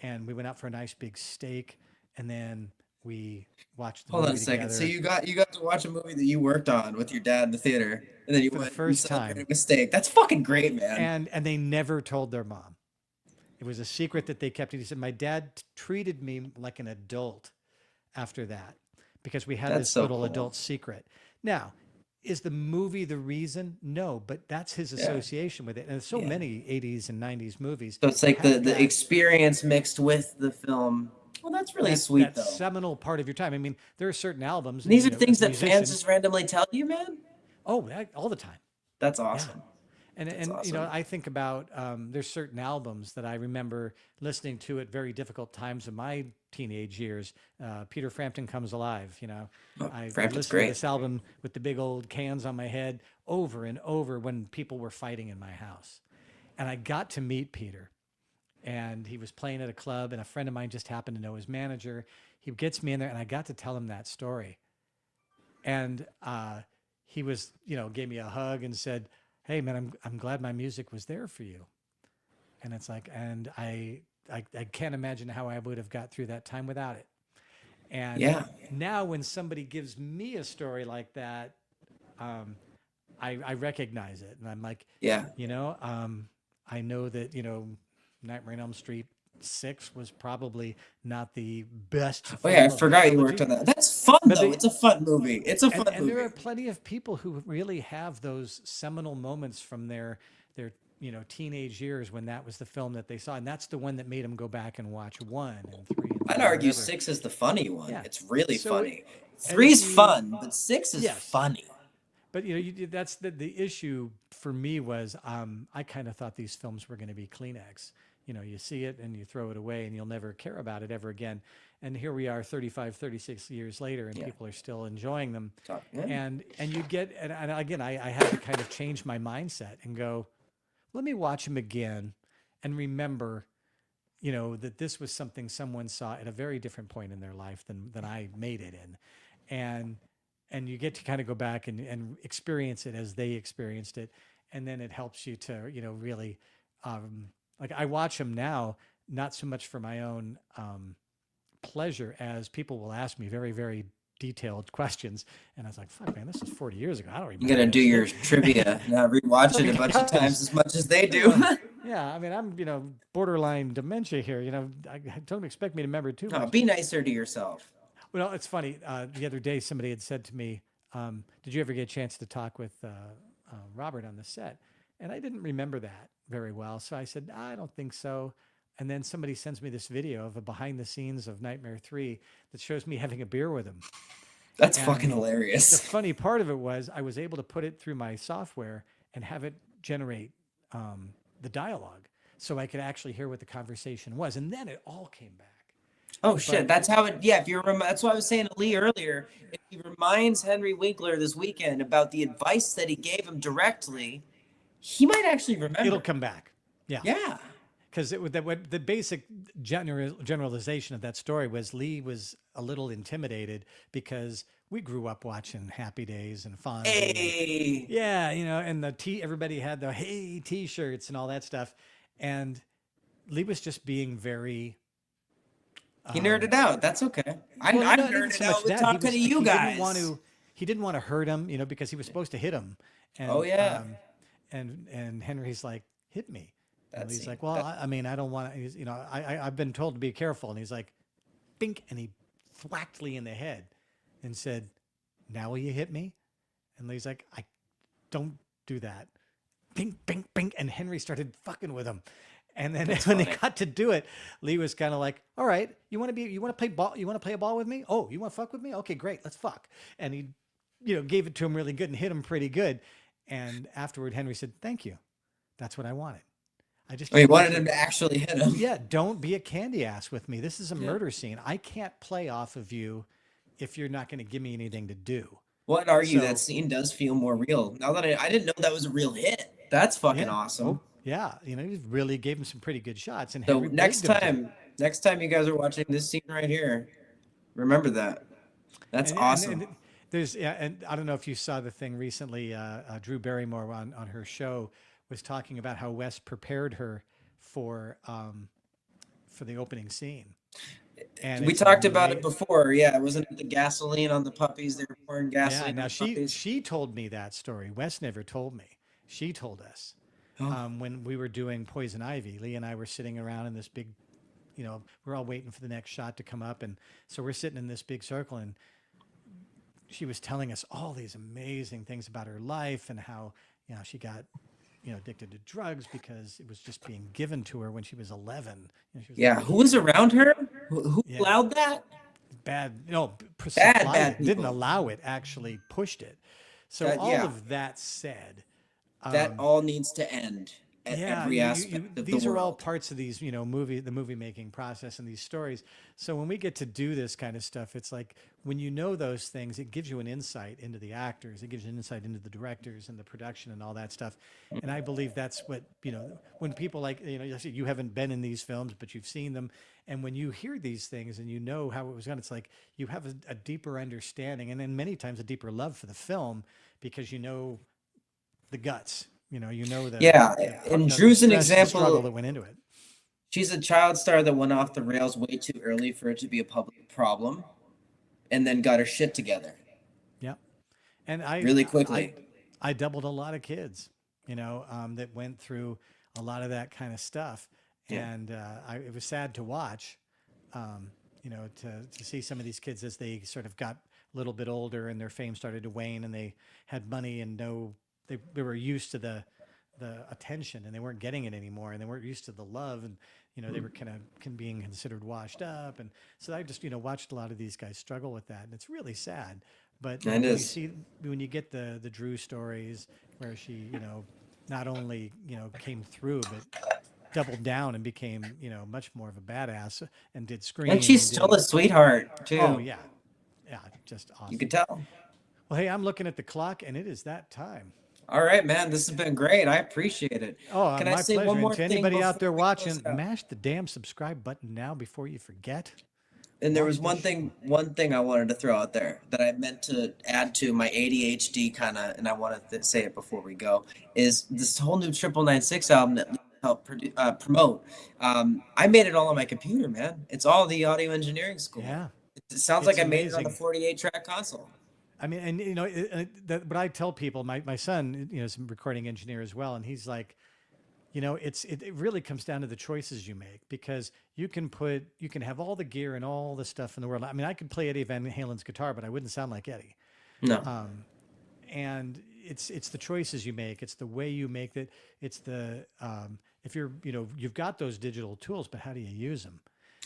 And we went out for a nice big steak, and then we watched the Hold on a movie second. So together you got to watch a movie that you worked on with your dad in the theater, and then you for the went and first celebrated time. a mistake. That's fucking great, man. And they never told their mom. It was a secret that they kept. And he said, my dad treated me like an adult after that because we had That's this so little cool. adult secret. Now, is the movie the reason? No, but that's his Yeah. association with it. And so Yeah. many 80s and 90s movies So it's like the have the that experience mixed with the film. Well, that's really sweet that though. seminal part of your time. I mean, there are certain albums, And and these are things as a that fans musician, just randomly tell you, man. all the time. That's Yeah. awesome. That's And awesome. I think about there's certain albums that I remember listening to at very difficult times of my teenage years. Peter Frampton Comes Alive. Oh, I Frampton's listened to great. this album with the big old cans on my head over and over when people were fighting in my house, and I got to meet Peter. And he was playing at a club, and a friend of mine just happened to know his manager. He gets me in there, and I got to tell him that story. And he was, gave me a hug and said, "Hey, man, I'm glad my music was there for you." And it's like, and I can't imagine how I would have got through that time without it. And Yeah. now, when somebody gives me a story like that, um, I recognize it, and I'm like, Yeah. I know that Nightmare on Elm Street 6 was probably not the best Oh yeah, I film of the forgot you worked trilogy, on that. That's fun but though. It's a fun movie. It's a fun and there movie. are plenty of people who really have those seminal moments from their teenage years when that was the film that they saw, and that's the one that made them go back and watch 1 and 3 and 4 I'd and argue whatever. 6 is the funny one. Yeah. It's really So, funny. and if 3's you fun, but 6 is yes, funny. but that's the issue for me was I kind of thought these films were going to be Kleenex. You see it and you throw it away and you'll never care about it ever again. And here we are 35, 36 years later and Yeah. people are still enjoying them. Yeah. And you get, and again, I had to kind of change my mindset and go, let me watch them again and remember, that this was something someone saw at a very different point in their life than I made it in. And you get to kind of go back and experience it as they experienced it. And then it helps you to, really, like I watch them now, not so much for my own pleasure as people will ask me very, very detailed questions. And I was like, fuck, man, this is 40 years ago. I don't remember. You gotta do this your shit. trivia. Now rewatch it a bunch of times as much as they do. Yeah, I mean, I'm, borderline dementia here. Don't expect me to remember too No, much. be nicer to yourself. Well, it's funny. The other day, somebody had said to me, did you ever get a chance to talk with Robert on the set? And I didn't remember that very well. So I said, I don't think so. And then somebody sends me this video of a behind the scenes of Nightmare 3 that shows me having a beer with him. That's And fucking the hilarious. funny part of it was I was able to put it through my software and have it generate the dialogue so I could actually hear what the conversation was. And then it all came back. Oh shit, that's how it. Yeah, if you remember, that's what I was saying to Lee earlier. If he reminds Henry Winkler this weekend about the advice that he gave him directly, he might actually remember. It'll come back. Yeah. Yeah. Because the basic generalization of that story was Lee was a little intimidated because we grew up watching Happy Days and Fonzie. Hey. Yeah, and everybody had the hey T-shirts and all that stuff, and Lee was just being very. He nerded out. That's okay. I'm nerded out with talking to you guys. He didn't want to hurt him, because he was supposed to hit him. And, oh yeah. And Henry's like, hit me. And he's like, well, I don't want to, I've been told to be careful. And he's like, bink. And he thwacked Lee in the head and said, now will you hit me? And Lee's like, I don't do that. Bink, bink, bink. And Henry started fucking with him. And then when they got to do it, Lee was kind of like, all right, you want to play ball? You want to play a ball with me? Oh, you want to fuck with me? Okay, great. Let's fuck. And he, gave it to him really good and hit him pretty good. And afterward, Henry said, thank you. That's what I wanted. He wanted him to actually hit him. Yeah, don't be a candy ass with me. This is a murder scene. I can't play off of you if you're not going to give me anything to do. Well, I'd argue that scene does feel more real. Now that I didn't know that was a real hit. That's fucking awesome. Oh, yeah, he really gave him some pretty good shots. And so Henry next time you guys are watching this scene right here, remember that. That's awesome. And I don't know if you saw the thing recently. Drew Barrymore on her show was talking about how Wes prepared her for the opening scene. And we talked about it before. Yeah, wasn't it the gasoline on the puppies? They were pouring gasoline. Yeah, now she told me that story. Wes never told me. She told us when we were doing Poison Ivy. Lee and I were sitting around in this big, we're all waiting for the next shot to come up, and so we're sitting in this big circle, and she was telling us all these amazing things about her life and how she got addicted to drugs because it was just being given to her when she was 11. Who was around her? Who allowed that? Bad people. Didn't allow it, actually pushed it. So of that said, that all needs to end at every aspect of these the are all world. parts of these, the movie making process and these stories. So when we get to do this kind of stuff, it's like when you know those things, it gives you an insight into the actors, it gives you an insight into the directors and the production and all that stuff. And I believe that's what, when people you haven't been in these films, but you've seen them. And when you hear these things and you know how it was done, it's like you have a deeper understanding and then many times a deeper love for the film because you know the guts. And Drew's an example struggle that went into it. She's a child star that went off the rails way too early for it to be a public problem, and then got her shit together. Yeah, and really quickly. I doubled a lot of kids, that went through a lot of that kind of stuff, and it was sad to watch, to see some of these kids as they sort of got a little bit older and their fame started to wane, and they had money and they were used to the attention and they weren't getting it anymore, and they weren't used to the love, and they were kind of being considered washed up, and so I just watched a lot of these guys struggle with that, and it's really sad. But when you get the Drew stories where she not only came through but doubled down and became much more of a badass and did Scream, and she's still a sweetheart too. Oh yeah, just awesome. You could tell. Well, hey, I'm looking at the clock and it is that time. All right, man. This has been great. I appreciate it. Oh, Can my I say pleasure. one more and to thing anybody out there watching, out? mash the damn subscribe button now before you forget. And there was one thing I wanted to throw out there that I meant to add to my ADHD kind of, and I wanted to say it before we go, is this whole new 996 album that Lee helped promote. I made it all on my computer, man. It's all the audio engineering school. Yeah. It sounds It's like I made it on amazing. the 48 track console. I mean, and you know, but I tell people, my son, you know, is a recording engineer as well, and he's like, you know, it really comes down to the choices you make, because you can have all the gear and all the stuff in the world. I mean, I could play Eddie Van Halen's guitar, but I wouldn't sound like Eddie. No. And it's the choices you make. It's the way you make it. It's the if you're, you know, you've got those digital tools, but how do you use them?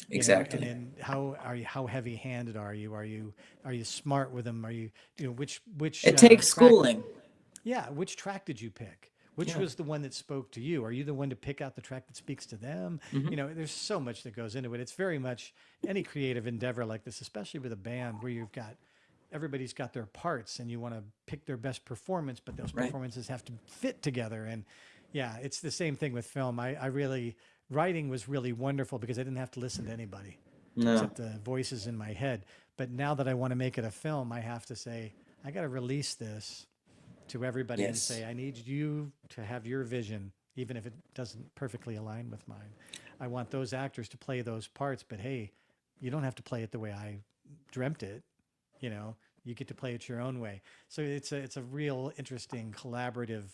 Exactly. You know, and then how heavy handed are you? Are you smart with them? Are you, you know, which It takes track, schooling. yeah, which track did you pick? Which was the one that spoke to you? Are you the one to pick out the track that speaks to them? You know, there's so much that goes into it. It's very much any creative endeavor like this, especially with a band where you've got everybody's got their parts and you want to pick their best performance, but those performances have to fit together. And yeah, it's the same thing with film. I really, writing was really wonderful because I didn't have to listen to anybody except the voices in my head. But now that I want to make it a film, I have to say, I got to release this to everybody and say, I need you to have your vision, even if it doesn't perfectly align with mine. I want those actors to play those parts, but hey, you don't have to play it the way I dreamt it. You know, you get to play it your own way. So it's a real interesting collaborative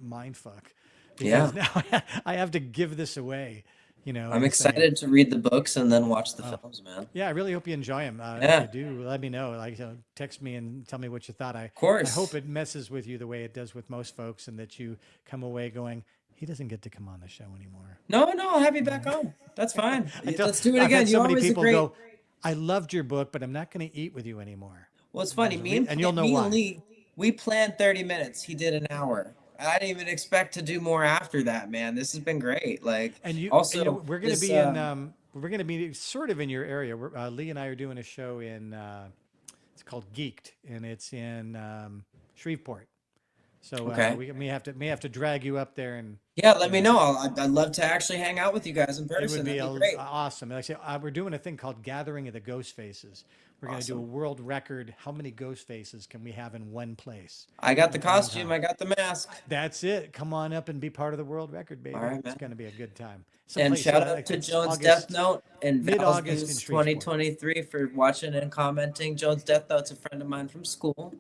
mind fuck. Because now I have to give this away. You know, I'm excited to read the books and then watch the films, man. Yeah, I really hope you enjoy them. If you do, let me know. Like, text me and tell me what you thought. Of course. I hope it messes with you the way it does with most folks, and that you come away going, he doesn't get to come on the show anymore. No, I'll have you back on. That's fine. Let's do it I've again. had so many always people great... go, I loved your book, but I'm not going to eat with you anymore. Well, it's funny. And you'll know why. Lee, we planned 30 minutes. He did an hour. I didn't even expect to do more after that, man. This has been great. Like, and you also, you know, we're going to be we're going to be sort of in your area. Lee and I are doing a show in it's called Geeked, and it's in Shreveport. So we may have to drag you up there and let me know. I'd love to actually hang out with you guys in person. It would be, great. Awesome. Like I say, we're doing a thing called Gathering of the Ghost Faces. We're going to do a world record. How many ghost faces can we have in one place? I got the costume. I got the mask. That's it. Come on up and be part of the world record, baby. All right, it's going to be a good time. And shout out to Jones Death Note and mid-August in 2023 for watching and commenting. Jones Death Note's a friend of mine from school.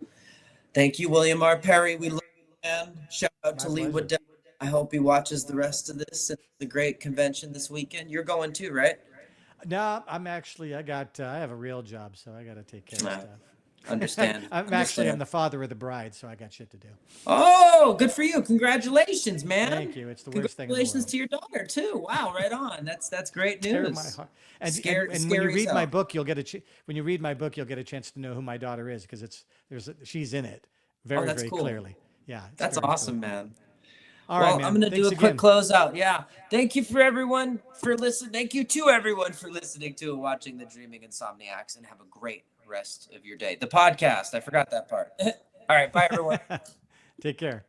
Thank you, William R. Perry. We love you, man. Shout out to Lee Waddell. I hope he watches the rest of this. It's a great convention this weekend. You're going too, right? No, I'm actually, I have a real job, so I got to take care of stuff. Understand. I'm the father of the bride, so I got shit to do. Oh, good for you. Congratulations, man. Thank you. It's the worst thing in the world. Congratulations to your daughter, too. Wow, right on. That's great news. Tear my heart. And when you read my book, you'll get a chance to know who my daughter is, because she's in it very, very cool. Clearly. Yeah. That's awesome, man. All right, man. I'm going to do a quick closeout. Yeah. Thank you for everyone for listening. Thank you to everyone for listening to and watching the Dreaming Insomniacs, and have a great rest of your day. The podcast. I forgot that part. All right. Bye, everyone. Take care.